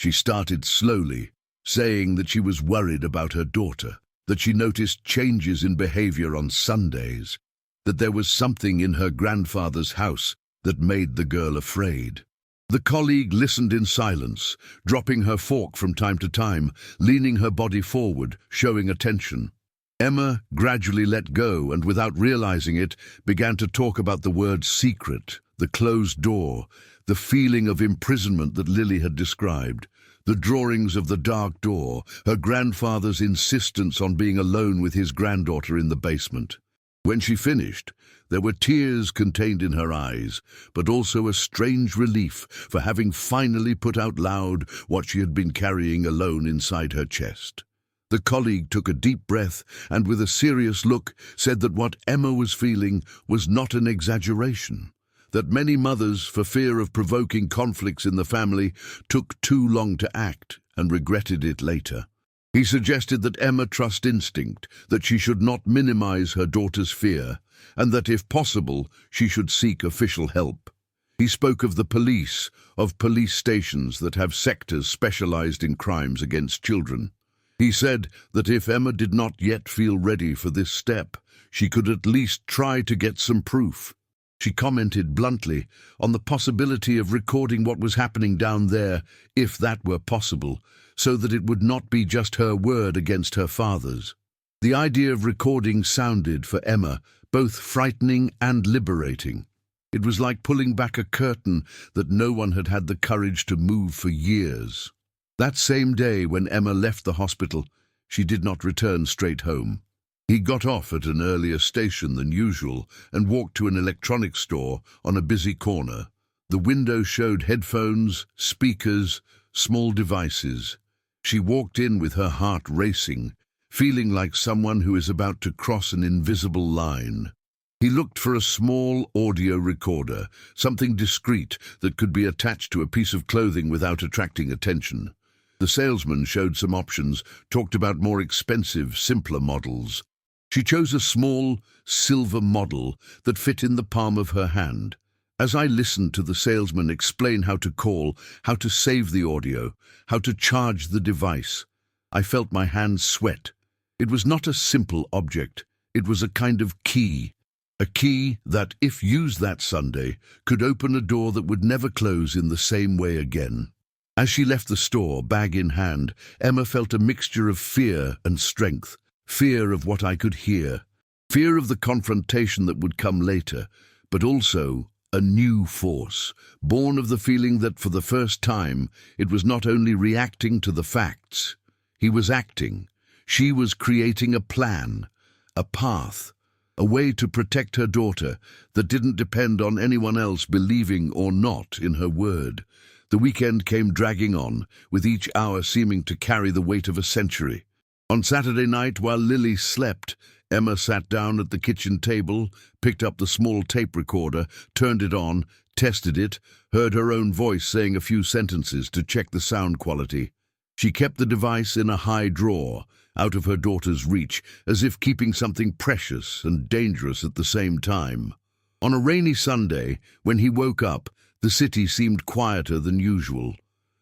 She started slowly, saying that she was worried about her daughter, that she noticed changes in behavior on Sundays, that there was something in her grandfather's house that made the girl afraid. The colleague listened in silence, dropping her fork from time to time, leaning her body forward, showing attention. Emma gradually let go and, without realizing it, began to talk about the word secret, the closed door, the feeling of imprisonment that Lily had described, the drawings of the dark door, her grandfather's insistence on being alone with his granddaughter in the basement. When she finished, there were tears contained in her eyes, but also a strange relief for having finally put out loud what she had been carrying alone inside her chest. The colleague took a deep breath and, with a serious look, said that what Emma was feeling was not an exaggeration, that many mothers, for fear of provoking conflicts in the family, took too long to act and regretted it later. He suggested that Emma trust instinct, that she should not minimize her daughter's fear, and that, if possible, she should seek official help. He spoke of the police, of police stations that have sectors specialized in crimes against children. He said that if Emma did not yet feel ready for this step, she could at least try to get some proof. She commented bluntly on the possibility of recording what was happening down there, if that were possible, so that it would not be just her word against her father's. The idea of recording sounded, for Emma, both frightening and liberating. It was like pulling back a curtain that no one had had the courage to move for years. That same day, when Emma left the hospital, she did not return straight home. He got off at an earlier station than usual and walked to an electronics store on a busy corner. The window showed headphones, speakers, small devices. She walked in with her heart racing, feeling like someone who is about to cross an invisible line. He looked for a small audio recorder, something discreet that could be attached to a piece of clothing without attracting attention. The salesman showed some options, talked about more expensive, simpler models. She chose a small, silver model that fit in the palm of her hand. As I listened to the salesman explain how to call, how to save the audio, how to charge the device, I felt my hands sweat. It was not a simple object. It was a kind of key. A key that, if used that Sunday, could open a door that would never close in the same way again. As she left the store, bag in hand, Emma felt a mixture of fear and strength. Fear of what I could hear. Fear of the confrontation that would come later, but also a new force, born of the feeling that for the first time it was not only reacting to the facts. He was acting. She was creating a plan, a path, a way to protect her daughter that didn't depend on anyone else believing or not in her word. The weekend came dragging on, with each hour seeming to carry the weight of a century. On Saturday night, while Lily slept, Emma sat down at the kitchen table, picked up the small tape recorder, turned it on, tested it, heard her own voice saying a few sentences to check the sound quality. She kept the device in a high drawer, out of her daughter's reach, as if keeping something precious and dangerous at the same time. On a rainy Sunday, when he woke up, the city seemed quieter than usual.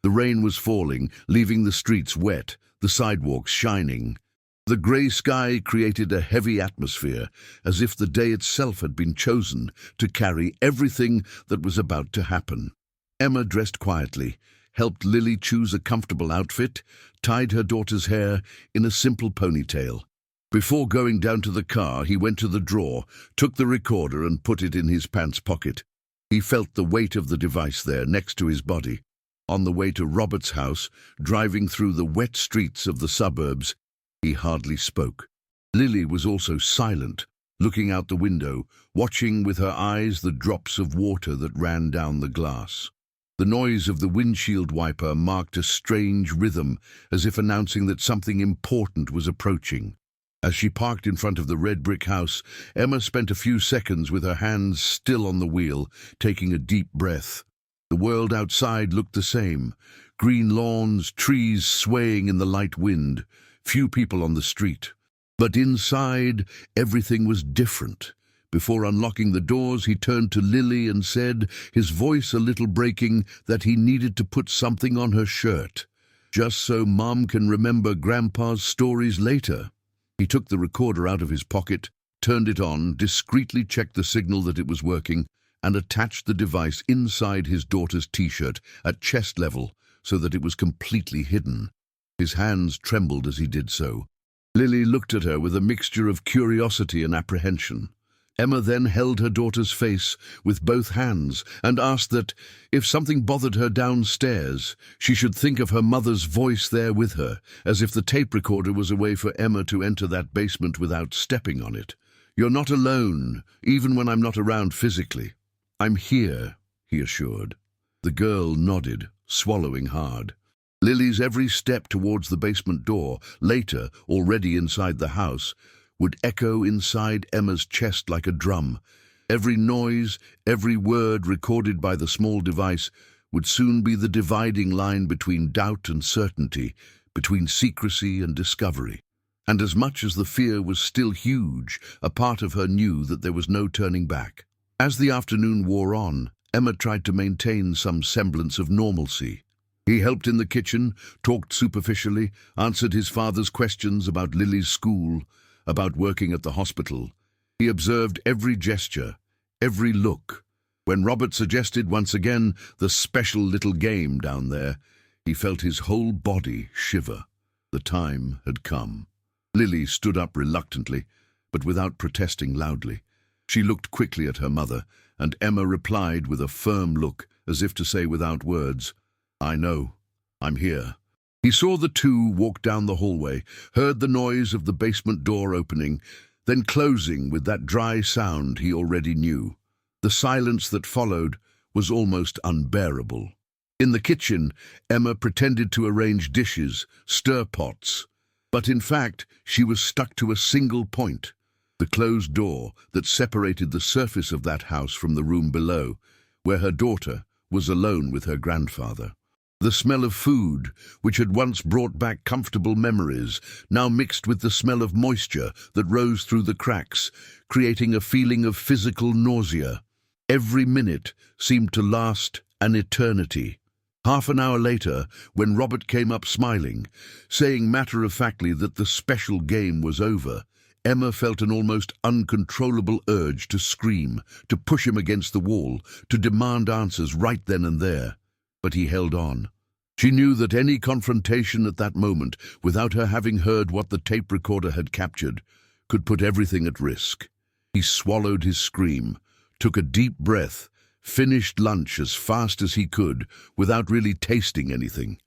The rain was falling, leaving the streets wet, the sidewalks shining. The grey sky created a heavy atmosphere, as if the day itself had been chosen to carry everything that was about to happen. Emma dressed quietly, helped Lily choose a comfortable outfit, tied her daughter's hair in a simple ponytail. Before going down to the car, he went to the drawer, took the recorder and put it in his pants pocket. He felt the weight of the device there next to his body. On the way to Robert's house, driving through the wet streets of the suburbs, he hardly spoke. Lily was also silent, looking out the window, watching with her eyes the drops of water that ran down the glass. The noise of the windshield wiper marked a strange rhythm, as if announcing that something important was approaching. As she parked in front of the red brick house, Emma spent a few seconds with her hands still on the wheel, taking a deep breath. The world outside looked the same. Green lawns, trees swaying in the light wind, few people on the street. But inside, everything was different. Before unlocking the doors, he turned to Lily and said, his voice a little breaking, that he needed to put something on her shirt, just so Mom can remember Grandpa's stories later. He took the recorder out of his pocket, turned it on, discreetly checked the signal that it was working, and attached the device inside his daughter's t-shirt at chest level so that it was completely hidden. His hands trembled as he did so. Lily looked at her with a mixture of curiosity and apprehension. Emma then held her daughter's face with both hands and asked that, if something bothered her downstairs, she should think of her mother's voice there with her, as if the tape recorder was a way for Emma to enter that basement without stepping on it. "You're not alone, even when I'm not around physically. I'm here," he assured. The girl nodded, swallowing hard. Lily's every step towards the basement door, later, already inside the house, would echo inside Emma's chest like a drum. Every noise, every word recorded by the small device would soon be the dividing line between doubt and certainty, between secrecy and discovery. And as much as the fear was still huge, a part of her knew that there was no turning back. As the afternoon wore on, Emma tried to maintain some semblance of normalcy. He helped in the kitchen, talked superficially, answered his father's questions about Lily's school, about working at the hospital. He observed every gesture, every look. When Robert suggested once again the special little game down there, he felt his whole body shiver. The time had come. Lily stood up reluctantly, but without protesting loudly. She looked quickly at her mother, and Emma replied with a firm look, as if to say without words, "I know. I'm here." He saw the two walk down the hallway, heard the noise of the basement door opening, then closing with that dry sound he already knew. The silence that followed was almost unbearable. In the kitchen, Emma pretended to arrange dishes, stir pots. But in fact, she was stuck to a single point, the closed door that separated the surface of that house from the room below, where her daughter was alone with her grandfather. The smell of food, which had once brought back comfortable memories, now mixed with the smell of moisture that rose through the cracks, creating a feeling of physical nausea. Every minute seemed to last an eternity. Half an hour later, when Robert came up smiling, saying matter-of-factly that the special game was over, Emma felt an almost uncontrollable urge to scream, to push him against the wall, to demand answers right then and there. But he held on. She knew that any confrontation at that moment, without her having heard what the tape recorder had captured, could put everything at risk. He swallowed his scream, took a deep breath, finished lunch as fast as he could, without really tasting anything.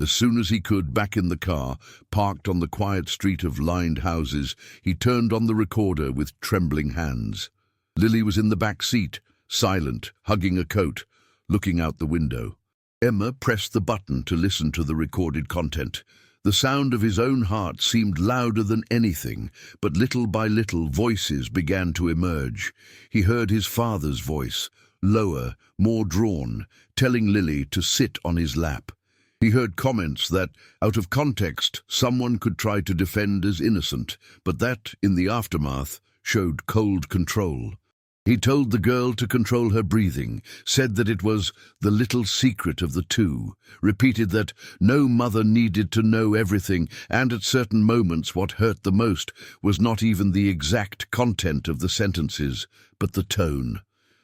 As soon as he could, back in the car, parked on the quiet street of lined houses, he turned on the recorder with trembling hands. Lily was in the back seat, silent, hugging a coat, looking out the window. Emma pressed the button to listen to the recorded content. The sound of his own heart seemed louder than anything, but little by little voices began to emerge. He heard his father's voice, lower, more drawn, telling Lily to sit on his lap. He heard comments that, out of context, someone could try to defend as innocent, but that, in the aftermath, showed cold control. He told the girl to control her breathing, said that it was the little secret of the two, repeated that no mother needed to know everything, and at certain moments what hurt the most was not even the exact content of the sentences, but the tone.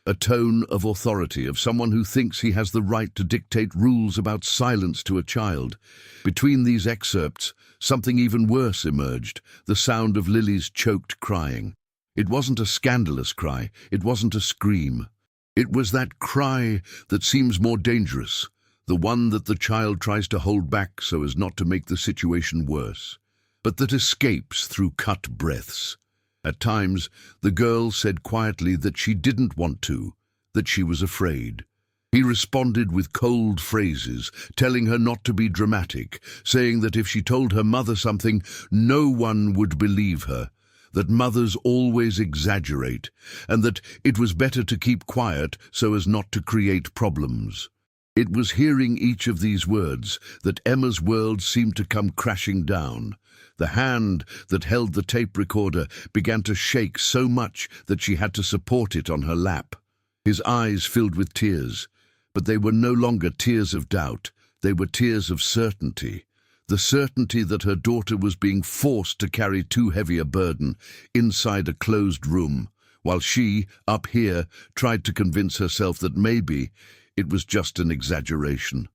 A tone of authority, of someone who thinks he has the right to dictate rules about silence to a child. Between these excerpts, something even worse emerged, the sound of Lily's choked crying. It wasn't a scandalous cry, it wasn't a scream. It was that cry that seems more dangerous, the one that the child tries to hold back so as not to make the situation worse, but that escapes through cut breaths. At times, the girl said quietly that she didn't want to, that she was afraid. He responded with cold phrases, telling her not to be dramatic, saying that if she told her mother something, no one would believe her, that mothers always exaggerate, and that it was better to keep quiet so as not to create problems. It was hearing each of these words that Emma's world seemed to come crashing down. The hand that held the tape recorder began to shake so much that she had to support it on her lap. His eyes filled with tears, but they were no longer tears of doubt, they were tears of certainty. The certainty that her daughter was being forced to carry too heavy a burden inside a closed room, while she, up here, tried to convince herself that maybe it was just an exaggeration.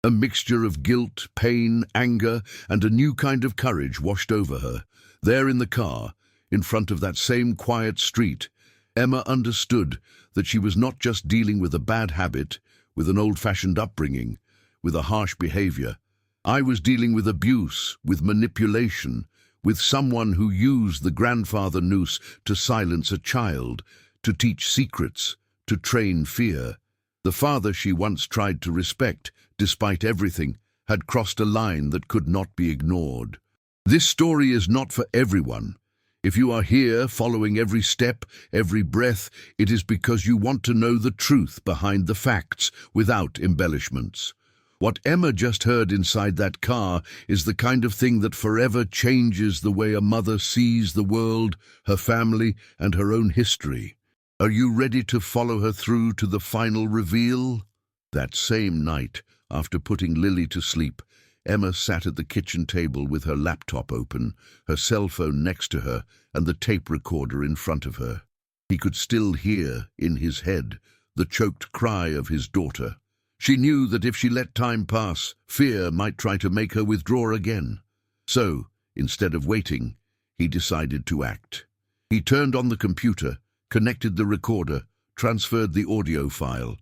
A mixture of guilt, pain, anger, and a new kind of courage washed over her. There in the car, in front of that same quiet street, Emma understood that she was not just dealing with a bad habit, with an old-fashioned upbringing, with a harsh behavior. I was dealing with abuse, with manipulation, with someone who used the grandfather noose to silence a child, to teach secrets, to train fear. The father she once tried to respect, despite everything, had crossed a line that could not be ignored. This story is not for everyone. If you are here following every step, every breath, it is because you want to know the truth behind the facts without embellishments. What Emma just heard inside that car is the kind of thing that forever changes the way a mother sees the world, her family, and her own history. Are you ready to follow her through to the final reveal? That same night, after putting Lily to sleep, Emma sat at the kitchen table with her laptop open, her cell phone next to her, and the tape recorder in front of her. He could still hear, in his head, the choked cry of his daughter. She knew that if she let time pass, fear might try to make her withdraw again. So, instead of waiting, he decided to act. He turned on the computer, connected the recorder, transferred the audio file.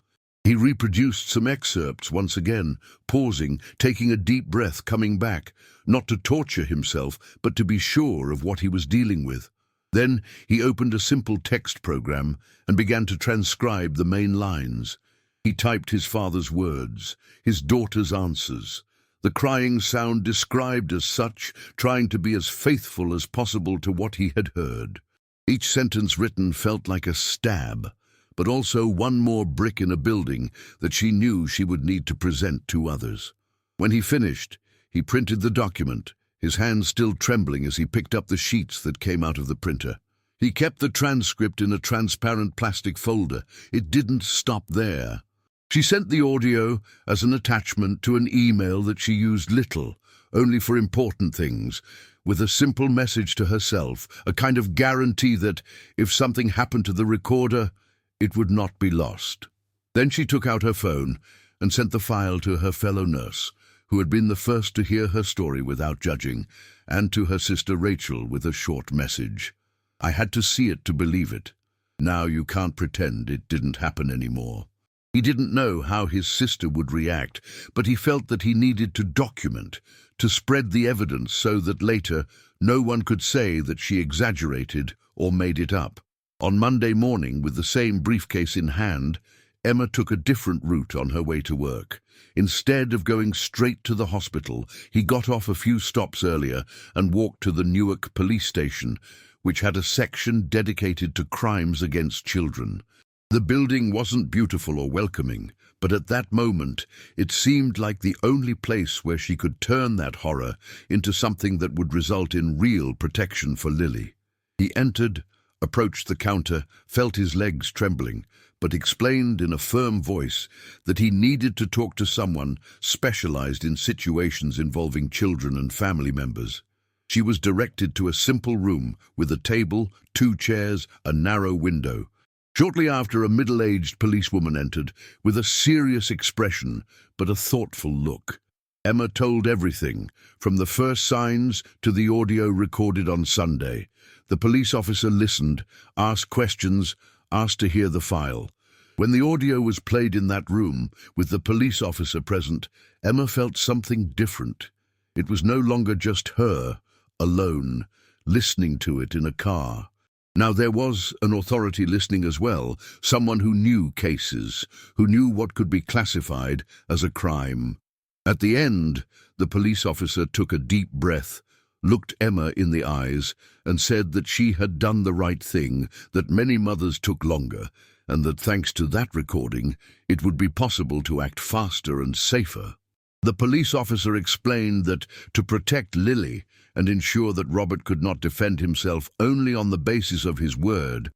He reproduced some excerpts once again, pausing, taking a deep breath, coming back, not to torture himself, but to be sure of what he was dealing with. Then he opened a simple text program and began to transcribe the main lines. He typed his father's words, his daughter's answers, the crying sound described as such, trying to be as faithful as possible to what he had heard. Each sentence written felt like a stab, but also one more brick in a building that she knew she would need to present to others. When he finished, he printed the document, his hands still trembling as he picked up the sheets that came out of the printer. He kept the transcript in a transparent plastic folder. It didn't stop there. She sent the audio as an attachment to an email that she used little, only for important things, with a simple message to herself, a kind of guarantee that, if something happened to the recorder, it would not be lost. Then she took out her phone and sent the file to her fellow nurse, who had been the first to hear her story without judging, and to her sister Rachel with a short message. "I had to see it to believe it. Now you can't pretend it didn't happen anymore." He didn't know how his sister would react, but he felt that he needed to document, to spread the evidence so that later no one could say that she exaggerated or made it up. On Monday morning, with the same briefcase in hand, Emma took a different route on her way to work. Instead of going straight to the hospital, he got off a few stops earlier and walked to the Newark police station, which had a section dedicated to crimes against children. The building wasn't beautiful or welcoming, but at that moment it seemed like the only place where she could turn that horror into something that would result in real protection for Lily. He entered, approached the counter, felt his legs trembling, but explained in a firm voice that he needed to talk to someone specialized in situations involving children and family members. She was directed to a simple room with a table, 2 chairs, a narrow window. Shortly after, a middle-aged policewoman entered, with a serious expression but a thoughtful look. Emma told everything, from the first signs to the audio recorded on Sunday. The police officer listened, asked questions, asked to hear the file. When the audio was played in that room, with the police officer present, Emma felt something different. It was no longer just her, alone, listening to it in a car. Now there was an authority listening as well, someone who knew cases, who knew what could be classified as a crime. At the end, the police officer took a deep breath, looked Emma in the eyes, and said that she had done the right thing, that many mothers took longer, and that thanks to that recording, it would be possible to act faster and safer. The police officer explained that to protect Lily and ensure that Robert could not defend himself only on the basis of his word,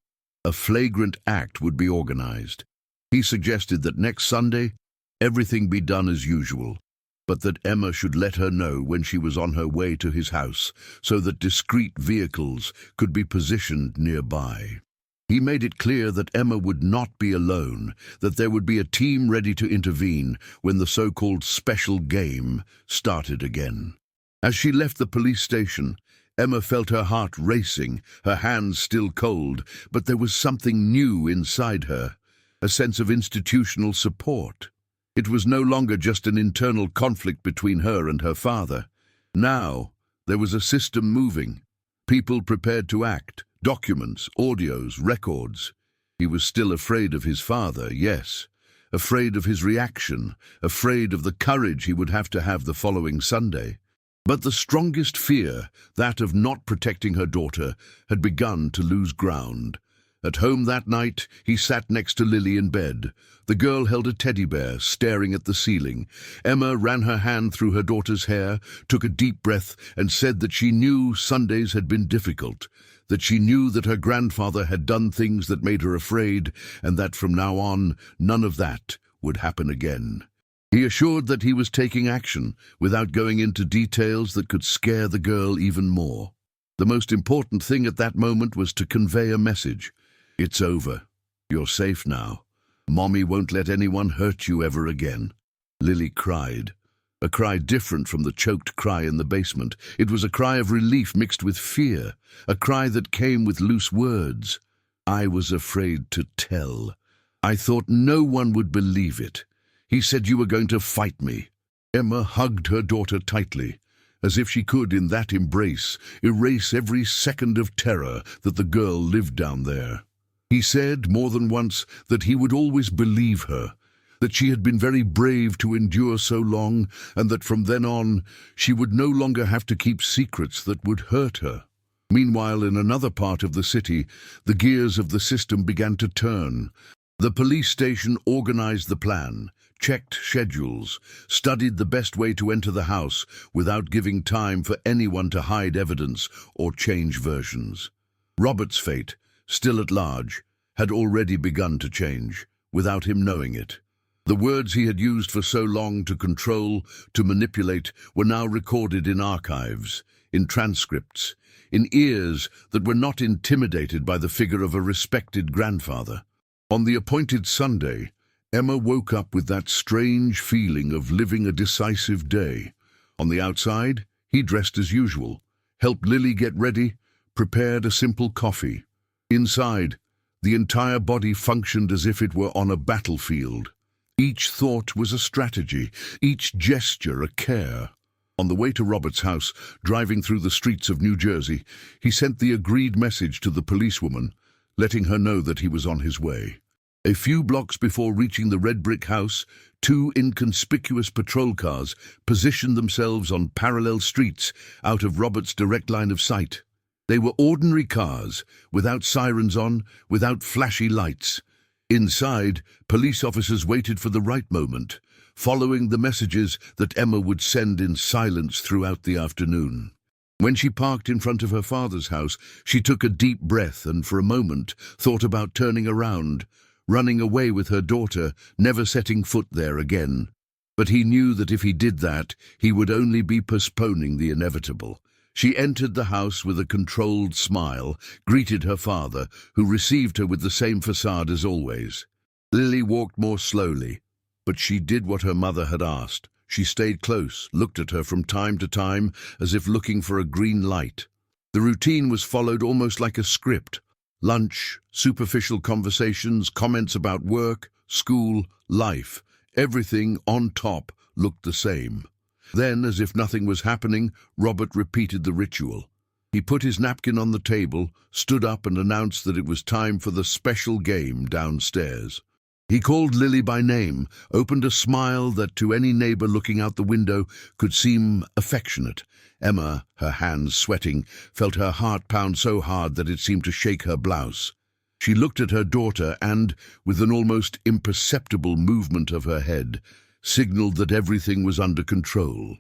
a flagrant act would be organized. He suggested that next Sunday, everything be done as usual, but that Emma should let her know when she was on her way to his house so that discreet vehicles could be positioned nearby. He made it clear that Emma would not be alone, that there would be a team ready to intervene when the so-called special game started again. As she left the police station, Emma felt her heart racing, her hands still cold, but there was something new inside her, a sense of institutional support. It was no longer just an internal conflict between her and her father. Now, there was a system moving, people prepared to act, documents, audios, records. He was still afraid of his father, yes, afraid of his reaction, afraid of the courage he would have to have the following Sunday. But the strongest fear, that of not protecting her daughter, had begun to lose ground. At home that night, he sat next to Lily in bed. The girl held a teddy bear, staring at the ceiling. Emma ran her hand through her daughter's hair, took a deep breath, and said that she knew Sundays had been difficult, that she knew that her grandfather had done things that made her afraid, and that from now on, none of that would happen again. He assured that he was taking action, without going into details that could scare the girl even more. The most important thing at that moment was to convey a message. It's over. You're safe now. Mommy won't let anyone hurt you ever again. Lily cried. A cry different from the choked cry in the basement. It was a cry of relief mixed with fear, a cry that came with loose words. I was afraid to tell. I thought no one would believe it. He said you were going to fight me." Emma hugged her daughter tightly, as if she could, in that embrace, erase every second of terror that the girl lived down there. He said more than once that he would always believe her, that she had been very brave to endure so long, and that from then on she would no longer have to keep secrets that would hurt her. Meanwhile, in another part of the city, the gears of the system began to turn. The police station organized the plan, checked schedules, studied the best way to enter the house without giving time for anyone to hide evidence or change versions. Robert's fate, still at large, had already begun to change, without him knowing it. The words he had used for so long to control, to manipulate, were now recorded in archives, in transcripts, in ears that were not intimidated by the figure of a respected grandfather. On the appointed Sunday, Emma woke up with that strange feeling of living a decisive day. On the outside, he dressed as usual, helped Lily get ready, prepared a simple coffee. Inside, the entire body functioned as if it were on a battlefield. Each thought was a strategy, each gesture a care. On the way to Robert's house, driving through the streets of New Jersey, he sent the agreed message to the policewoman, letting her know that he was on his way. A few blocks before reaching the red brick house, two inconspicuous patrol cars positioned themselves on parallel streets out of Robert's direct line of sight. They were ordinary cars, without sirens on, without flashy lights. Inside, police officers waited for the right moment, following the messages that Emma would send in silence throughout the afternoon. When she parked in front of her father's house, she took a deep breath and for a moment thought about turning around, running away with her daughter, never setting foot there again. But he knew that if he did that, he would only be postponing the inevitable. She entered the house with a controlled smile, greeted her father, who received her with the same facade as always. Lily walked more slowly, but she did what her mother had asked. She stayed close, looked at her from time to time, as if looking for a green light. The routine was followed almost like a script. Lunch, superficial conversations, comments about work, school, life. Everything on top looked the same. Then, as if nothing was happening, Robert repeated the ritual. He put his napkin on the table, stood up and announced that it was time for the special game downstairs. He called Lily by name, opened a smile that to any neighbor looking out the window could seem affectionate. Emma, her hands sweating, felt her heart pound so hard that it seemed to shake her blouse. She looked at her daughter and, with an almost imperceptible movement of her head, signaled that everything was under control.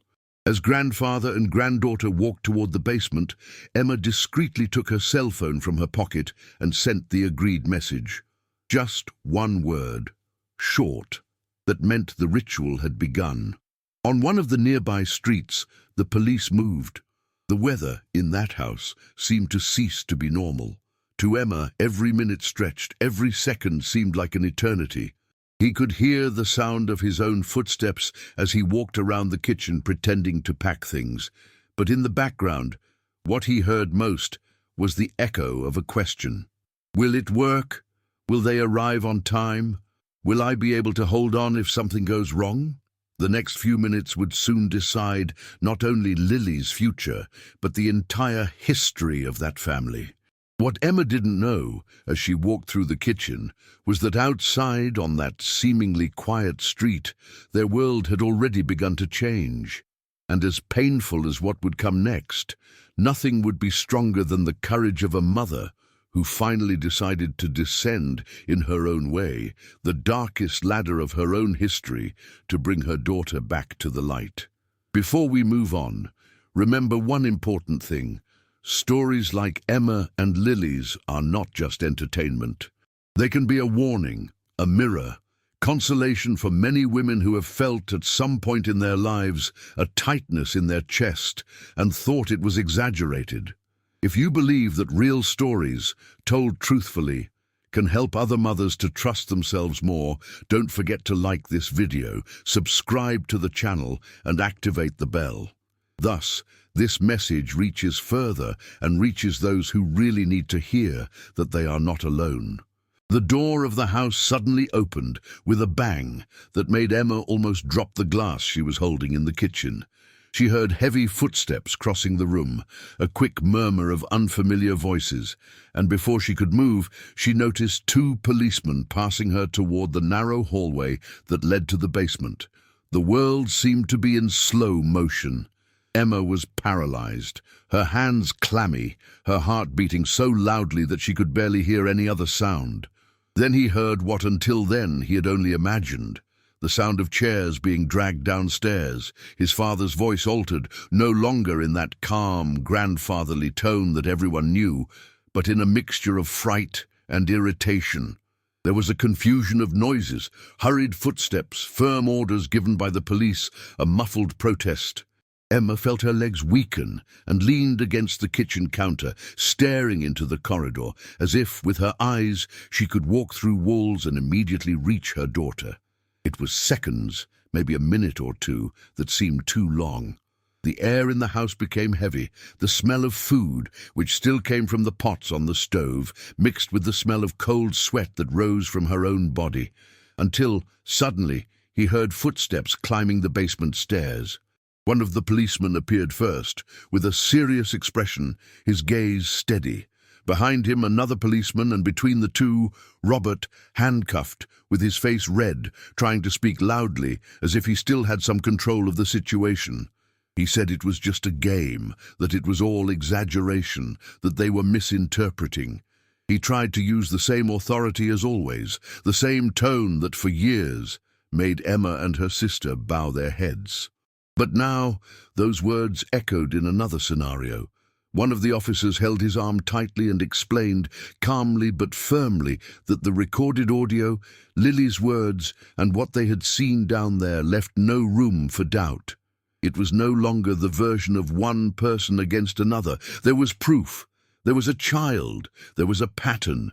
As grandfather and granddaughter walked toward the basement, Emma discreetly took her cell phone from her pocket and sent the agreed message. Just one word, short, that meant the ritual had begun. On one of the nearby streets, the police moved. The weather in that house seemed to cease to be normal. To Emma, every minute stretched, every second seemed like an eternity. He could hear the sound of his own footsteps as he walked around the kitchen pretending to pack things. But in the background, what he heard most was the echo of a question. Will it work? Will they arrive on time? Will I be able to hold on if something goes wrong? The next few minutes would soon decide not only Lily's future, but the entire history of that family. What Emma didn't know, as she walked through the kitchen, was that outside on that seemingly quiet street, their world had already begun to change. And as painful as what would come next, nothing would be stronger than the courage of a mother who finally decided to descend, in her own way, the darkest ladder of her own history to bring her daughter back to the light. Before we move on, remember one important thing. Stories like Emma and Lily's are not just entertainment. They can be a warning, a mirror, consolation for many women who have felt at some point in their lives a tightness in their chest and thought it was exaggerated. If you believe that real stories, told truthfully, can help other mothers to trust themselves more, don't forget to like this video, subscribe to the channel, and activate the bell. Thus, this message reaches further and reaches those who really need to hear that they are not alone. The door of the house suddenly opened with a bang that made Emma almost drop the glass she was holding in the kitchen. She heard heavy footsteps crossing the room, a quick murmur of unfamiliar voices, and before she could move, she noticed two policemen passing her toward the narrow hallway that led to the basement. The world seemed to be in slow motion. Emma was paralyzed, her hands clammy, her heart beating so loudly that she could barely hear any other sound. Then he heard what until then he had only imagined. The sound of chairs being dragged downstairs, his father's voice altered, no longer in that calm, grandfatherly tone that everyone knew, but in a mixture of fright and irritation. There was a confusion of noises, hurried footsteps, firm orders given by the police, a muffled protest. Emma felt her legs weaken and leaned against the kitchen counter, staring into the corridor, as if, with her eyes, she could walk through walls and immediately reach her daughter. It was seconds, maybe a minute or two, that seemed too long. The air in the house became heavy. The smell of food, which still came from the pots on the stove, mixed with the smell of cold sweat that rose from her own body, until, suddenly, he heard footsteps climbing the basement stairs. One of the policemen appeared first, with a serious expression, his gaze steady. Behind him another policeman, and between the two, Robert, handcuffed, with his face red, trying to speak loudly, as if he still had some control of the situation. He said it was just a game, that it was all exaggeration, that they were misinterpreting. He tried to use the same authority as always, the same tone that for years made Emma and her sister bow their heads. But now, those words echoed in another scenario. One of the officers held his arm tightly and explained, calmly but firmly, that the recorded audio, Lily's words, and what they had seen down there left no room for doubt. It was no longer the version of one person against another. There was proof. There was a child. There was a pattern.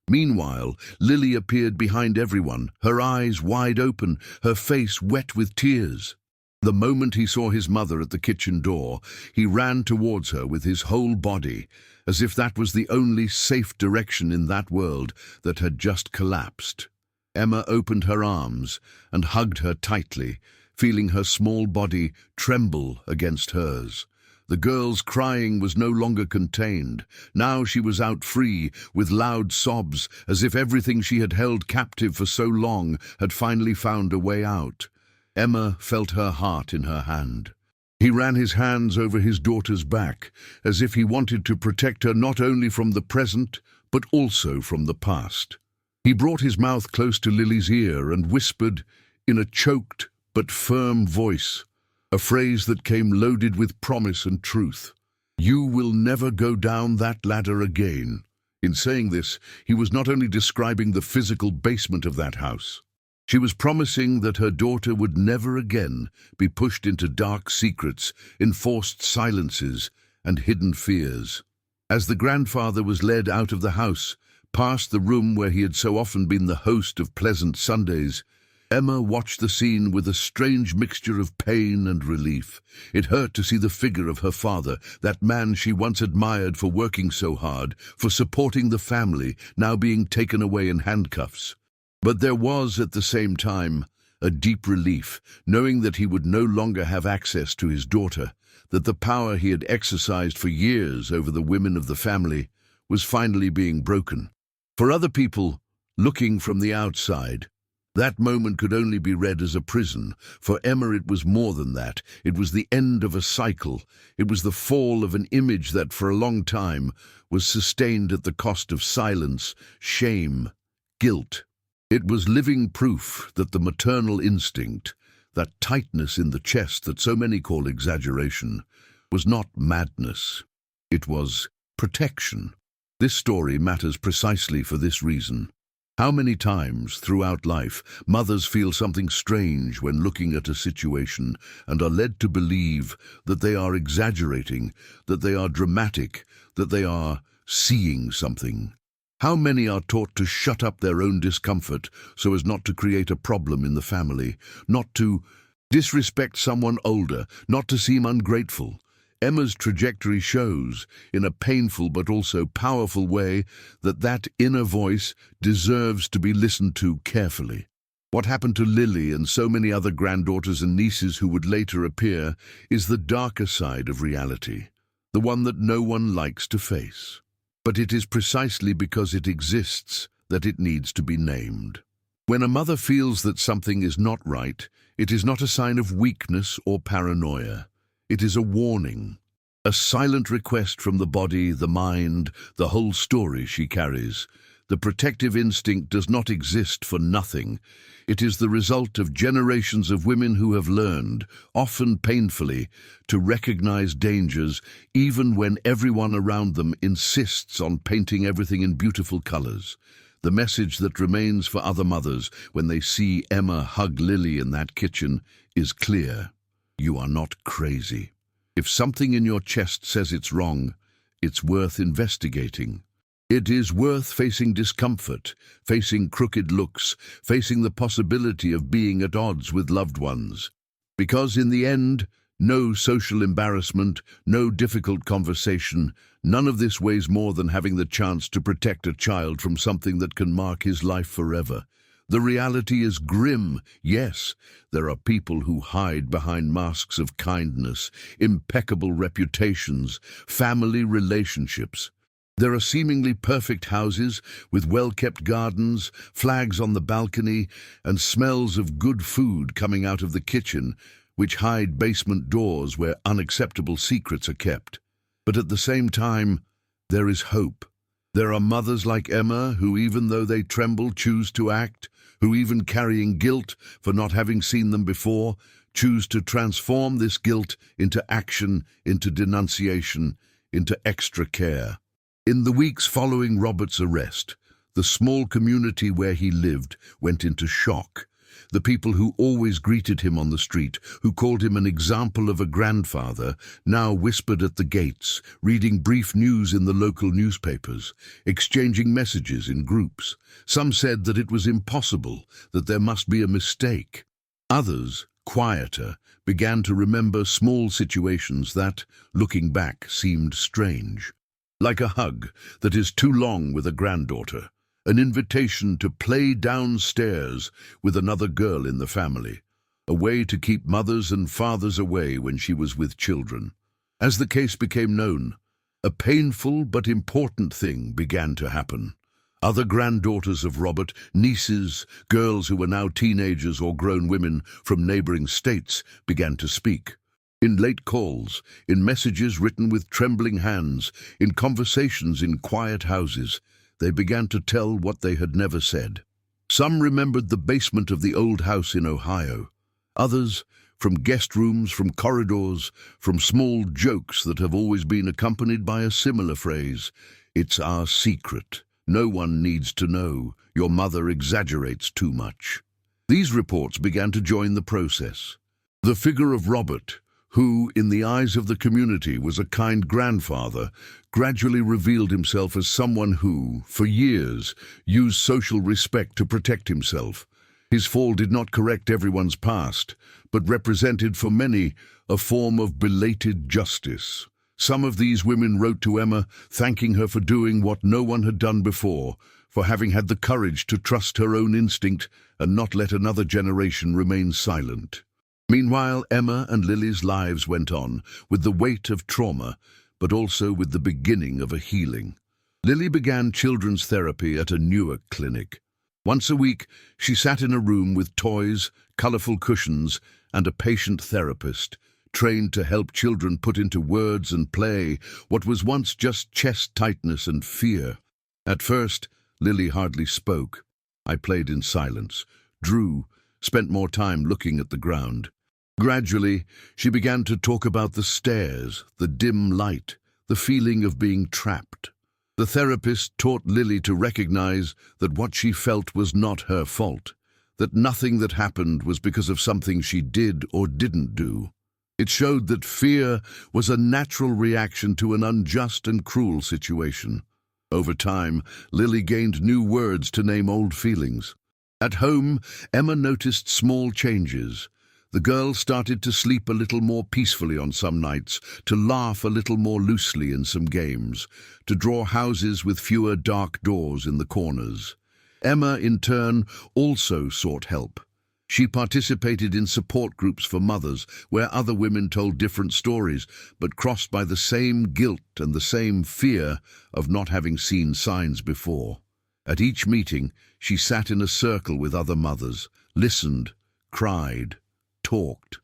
Meanwhile, Lily appeared behind everyone, her eyes wide open, her face wet with tears. The moment he saw his mother at the kitchen door, he ran towards her with his whole body, as if that was the only safe direction in that world that had just collapsed. Emma opened her arms and hugged her tightly, feeling her small body tremble against hers. The girl's crying was no longer contained. Now she was out free, with loud sobs, as if everything she had held captive for so long had finally found a way out. Emma felt her heart in her hand. He ran his hands over his daughter's back, as if he wanted to protect her not only from the present, but also from the past. He brought his mouth close to Lily's ear and whispered, in a choked but firm voice, a phrase that came loaded with promise and truth. "You will never go down that ladder again." In saying this, he was not only describing the physical basement of that house. She was promising that her daughter would never again be pushed into dark secrets, enforced silences, and hidden fears. As the grandfather was led out of the house, past the room where he had so often been the host of pleasant Sundays, Emma watched the scene with a strange mixture of pain and relief. It hurt to see the figure of her father, that man she once admired for working so hard, for supporting the family, now being taken away in handcuffs. But there was, at the same time, a deep relief, knowing that he would no longer have access to his daughter, that the power he had exercised for years over the women of the family was finally being broken. For other people, looking from the outside, that moment could only be read as a prison. For Emma it was more than that. It was the end of a cycle. It was the fall of an image that for a long time was sustained at the cost of silence, shame, guilt. It was living proof that the maternal instinct, that tightness in the chest that so many call exaggeration, was not madness. It was protection. This story matters precisely for this reason. How many times throughout life mothers feel something strange when looking at a situation and are led to believe that they are exaggerating, that they are dramatic, that they are seeing something. How many are taught to shut up their own discomfort so as not to create a problem in the family, not to disrespect someone older, not to seem ungrateful. Emma's trajectory shows, in a painful but also powerful way, that inner voice deserves to be listened to carefully. What happened to Lily and so many other granddaughters and nieces who would later appear is the darker side of reality, the one that no one likes to face. But it is precisely because it exists that it needs to be named. When a mother feels that something is not right, it is not a sign of weakness or paranoia. It is a warning, a silent request from the body, the mind, the whole story she carries. The protective instinct does not exist for nothing. It is the result of generations of women who have learned, often painfully, to recognize dangers even when everyone around them insists on painting everything in beautiful colors. The message that remains for other mothers when they see Emma hug Lily in that kitchen is clear. You are not crazy. If something in your chest says it's wrong, it's worth investigating. It is worth facing discomfort, facing crooked looks, facing the possibility of being at odds with loved ones. Because in the end, no social embarrassment, no difficult conversation, none of this weighs more than having the chance to protect a child from something that can mark his life forever. The reality is grim. Yes, there are people who hide behind masks of kindness, impeccable reputations, family relationships. There are seemingly perfect houses with well-kept gardens, flags on the balcony, and smells of good food coming out of the kitchen, which hide basement doors where unacceptable secrets are kept. But at the same time, there is hope. There are mothers like Emma who, even though they tremble, choose to act, who, even carrying guilt for not having seen them before, choose to transform this guilt into action, into denunciation, into extra care. In the weeks following Robert's arrest, the small community where he lived went into shock. The people who always greeted him on the street, who called him an example of a grandfather, now whispered at the gates, reading brief news in the local newspapers, exchanging messages in groups. Some said that it was impossible, that there must be a mistake. Others, quieter, began to remember small situations that, looking back, seemed strange. Like a hug that is too long with a granddaughter, an invitation to play downstairs with another girl in the family, a way to keep mothers and fathers away when she was with children. As the case became known, a painful but important thing began to happen. Other granddaughters of Robert, nieces, girls who were now teenagers or grown women from neighboring states, began to speak. In late calls, in messages written with trembling hands, in conversations in quiet houses, they began to tell what they had never said. Some remembered the basement of the old house in Ohio. Others, from guest rooms, from corridors, from small jokes that have always been accompanied by a similar phrase, "It's our secret. No one needs to know. Your mother exaggerates too much." These reports began to join the process. The figure of Robert, who, in the eyes of the community, was a kind grandfather, gradually revealed himself as someone who, for years, used social respect to protect himself. His fall did not correct everyone's past, but represented for many a form of belated justice. Some of these women wrote to Emma, thanking her for doing what no one had done before, for having had the courage to trust her own instinct and not let another generation remain silent. Meanwhile, Emma and Lily's lives went on, with the weight of trauma, but also with the beginning of a healing. Lily began children's therapy at a Newark clinic. Once a week, she sat in a room with toys, colorful cushions, and a patient therapist, trained to help children put into words and play what was once just chest tightness and fear. At first, Lily hardly spoke. I played in silence, drew, spent more time looking at the ground. Gradually, she began to talk about the stairs, the dim light, the feeling of being trapped. The therapist taught Lily to recognize that what she felt was not her fault, that nothing that happened was because of something she did or didn't do. It showed that fear was a natural reaction to an unjust and cruel situation. Over time, Lily gained new words to name old feelings. At home, Emma noticed small changes. The girl started to sleep a little more peacefully on some nights, to laugh a little more loosely in some games, to draw houses with fewer dark doors in the corners. Emma, in turn, also sought help. She participated in support groups for mothers, where other women told different stories, but crossed by the same guilt and the same fear of not having seen signs before. At each meeting, she sat in a circle with other mothers, listened, cried, talked.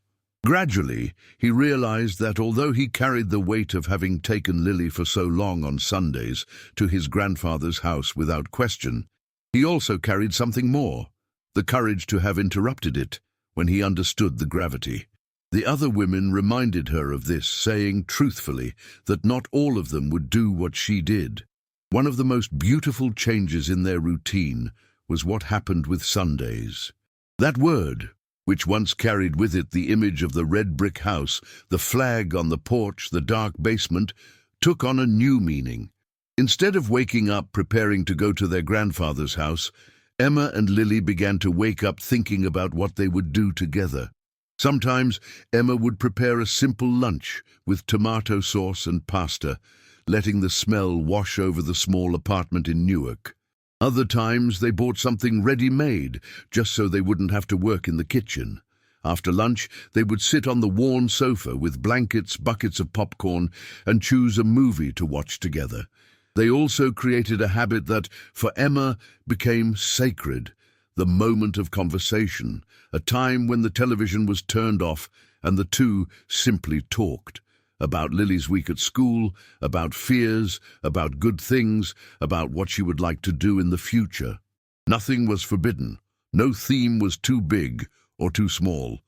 Gradually, he realized that although he carried the weight of having taken Lily for so long on Sundays to his grandfather's house without question, he also carried something more, the courage to have interrupted it when he understood the gravity. The other women reminded her of this, saying truthfully that not all of them would do what she did. One of the most beautiful changes in their routine was what happened with Sundays. That word, which once carried with it the image of the red brick house, the flag on the porch, the dark basement, took on a new meaning. Instead of waking up preparing to go to their grandfather's house, Emma and Lily began to wake up thinking about what they would do together. Sometimes Emma would prepare a simple lunch with tomato sauce and pasta, letting the smell wash over the small apartment in Newark. Other times they bought something ready-made, just so they wouldn't have to work in the kitchen. After lunch, they would sit on the worn sofa with blankets, buckets of popcorn, and choose a movie to watch together. They also created a habit that, for Emma, became sacred, the moment of conversation, a time when the television was turned off and the two simply talked. About Lily's week at school, about fears, about good things, about what she would like to do in the future. Nothing was forbidden. No theme was too big or too small.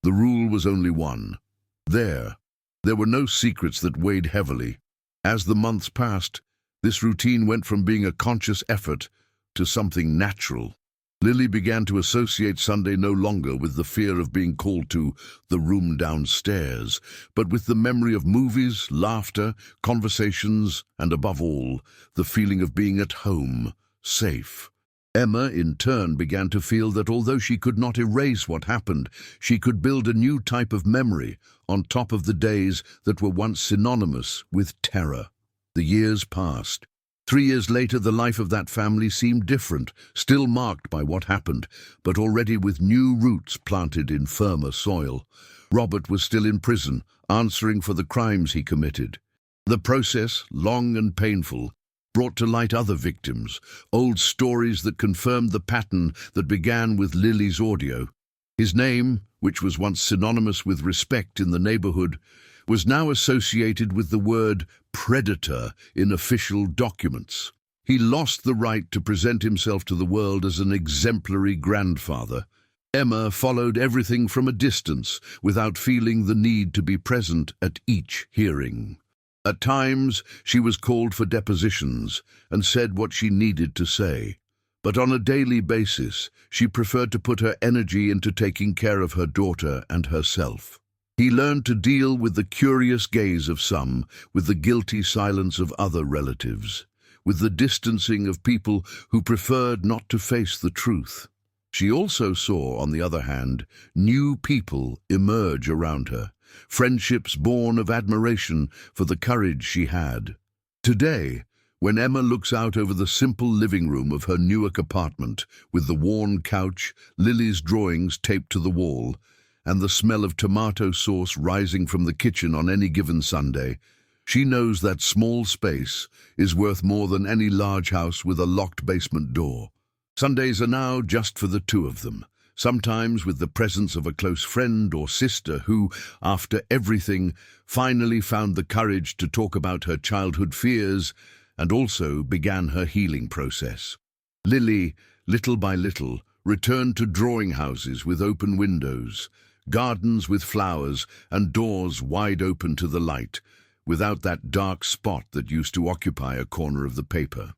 The rule was only one. There were no secrets that weighed heavily. As the months passed, this routine went from being a conscious effort to something natural. Lily began to associate Sunday no longer with the fear of being called to the room downstairs, but with the memory of movies, laughter, conversations, and above all, the feeling of being at home, safe. Emma, in turn, began to feel that although she could not erase what happened, she could build a new type of memory on top of the days that were once synonymous with terror. The years passed. 3 years later, the life of that family seemed different, still marked by what happened, but already with new roots planted in firmer soil. Robert was still in prison, answering for the crimes he committed. The process, long and painful, brought to light other victims, old stories that confirmed the pattern that began with Lily's audio. His name, which was once synonymous with respect in the neighborhood, was now associated with the word predator in official documents. He lost the right to present himself to the world as an exemplary grandfather. Emma followed everything from a distance, without feeling the need to be present at each hearing. At times, she was called for depositions and said what she needed to say. But on a daily basis, she preferred to put her energy into taking care of her daughter and herself. He learned to deal with the curious gaze of some, with the guilty silence of other relatives, with the distancing of people who preferred not to face the truth. She also saw, on the other hand, new people emerge around her, friendships born of admiration for the courage she had. Today, when Emma looks out over the simple living room of her Newark apartment, with the worn couch, Lily's drawings taped to the wall, and the smell of tomato sauce rising from the kitchen on any given Sunday, she knows that small space is worth more than any large house with a locked basement door. Sundays are now just for the two of them, sometimes with the presence of a close friend or sister who, after everything, finally found the courage to talk about her childhood fears and also began her healing process. Lily, little by little, returned to drawing houses with open windows, gardens with flowers, and doors wide open to the light, without that dark spot that used to occupy a corner of the paper.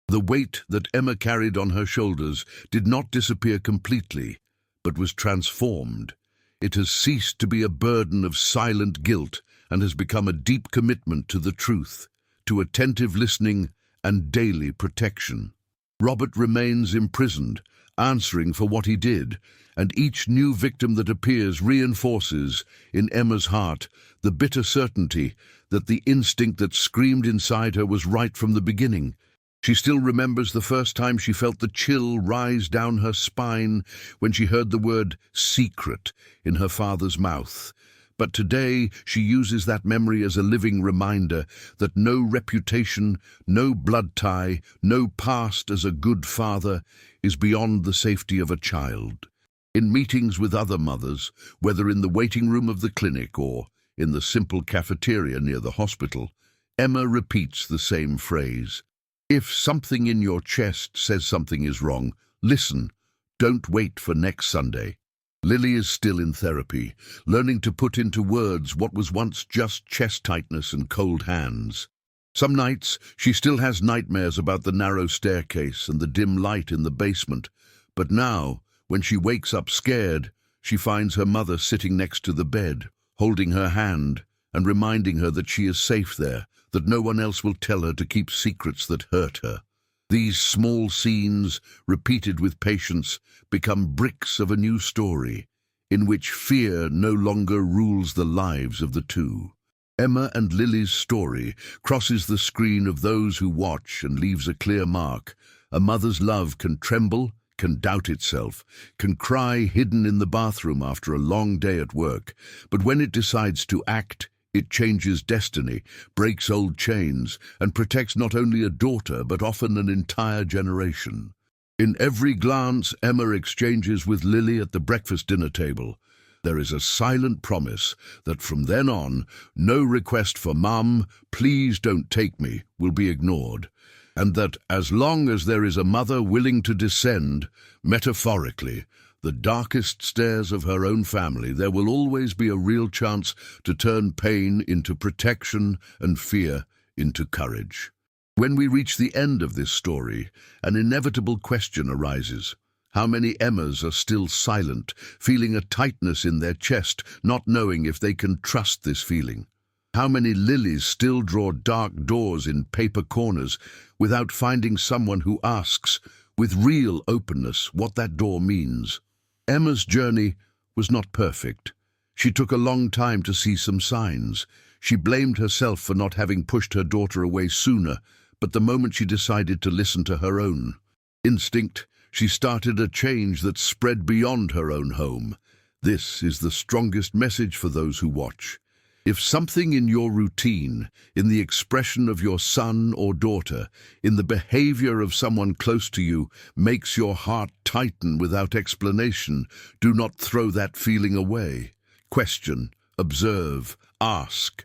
The weight that Emma carried on her shoulders did not disappear completely, but was transformed. It has ceased to be a burden of silent guilt and has become a deep commitment to the truth, to attentive listening and daily protection. Robert remains imprisoned, answering for what he did, and each new victim that appears reinforces, in Emma's heart, the bitter certainty that the instinct that screamed inside her was right from the beginning. She still remembers the first time she felt the chill rise down her spine when she heard the word secret in her father's mouth. But today she uses that memory as a living reminder that no reputation, no blood tie, no past as a good father is beyond the safety of a child. In meetings with other mothers, whether in the waiting room of the clinic or in the simple cafeteria near the hospital, Emma repeats the same phrase. If something in your chest says something is wrong, listen. Don't wait for next Sunday. Lily is still in therapy, learning to put into words what was once just chest tightness and cold hands. Some nights she still has nightmares about the narrow staircase and the dim light in the basement, but now, when she wakes up scared, she finds her mother sitting next to the bed, holding her hand and reminding her that she is safe there, that no one else will tell her to keep secrets that hurt her. These small scenes, repeated with patience, become bricks of a new story, in which fear no longer rules the lives of the two. Emma and Lily's story crosses the screen of those who watch and leaves a clear mark. A mother's love can tremble, can doubt itself, can cry hidden in the bathroom after a long day at work, but when it decides to act, it changes destiny, breaks old chains, and protects not only a daughter but often an entire generation. In every glance Emma exchanges with Lily at the breakfast dinner table, there is a silent promise that from then on, no request for "Mum, please don't take me" will be ignored, and that as long as there is a mother willing to descend, metaphorically, the darkest stairs of her own family, there will always be a real chance to turn pain into protection and fear into courage. When we reach the end of this story, an inevitable question arises. How many Emmas are still silent, feeling a tightness in their chest, not knowing if they can trust this feeling? How many Lilies still draw dark doors in paper corners without finding someone who asks, with real openness, what that door means? Emma's journey was not perfect. She took a long time to see some signs. She blamed herself for not having pushed her daughter away sooner, but the moment she decided to listen to her own instinct, she started a change that spread beyond her own home. This is the strongest message for those who watch. If something in your routine, in the expression of your son or daughter, in the behavior of someone close to you, makes your heart tighten without explanation, do not throw that feeling away. Question, observe, ask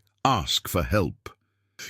for help.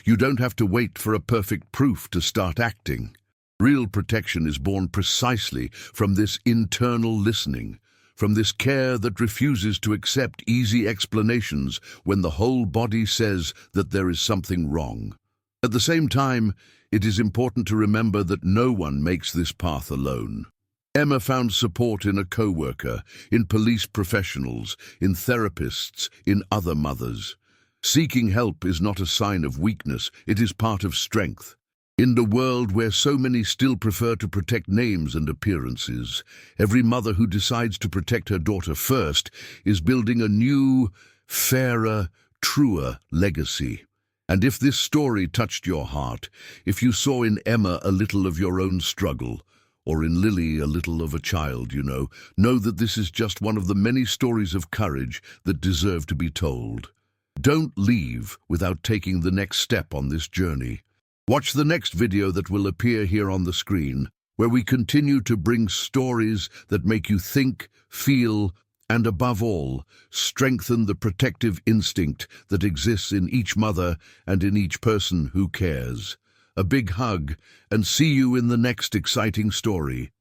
You don't have to wait for a perfect proof to start acting. Real protection is born precisely from this internal listening, from this care that refuses to accept easy explanations when the whole body says that there is something wrong. At the same time, it is important to remember that no one makes this path alone. Emma found support in a co-worker, in police professionals, in therapists, in other mothers. Seeking help is not a sign of weakness, it is part of strength. In the world where so many still prefer to protect names and appearances, every mother who decides to protect her daughter first is building a new, fairer, truer legacy. And if this story touched your heart, if you saw in Emma a little of your own struggle, or in Lily a little of a child, know that this is just one of the many stories of courage that deserve to be told. Don't leave without taking the next step on this journey. Watch the next video that will appear here on the screen, where we continue to bring stories that make you think, feel, and above all, strengthen the protective instinct that exists in each mother and in each person who cares. A big hug, and see you in the next exciting story.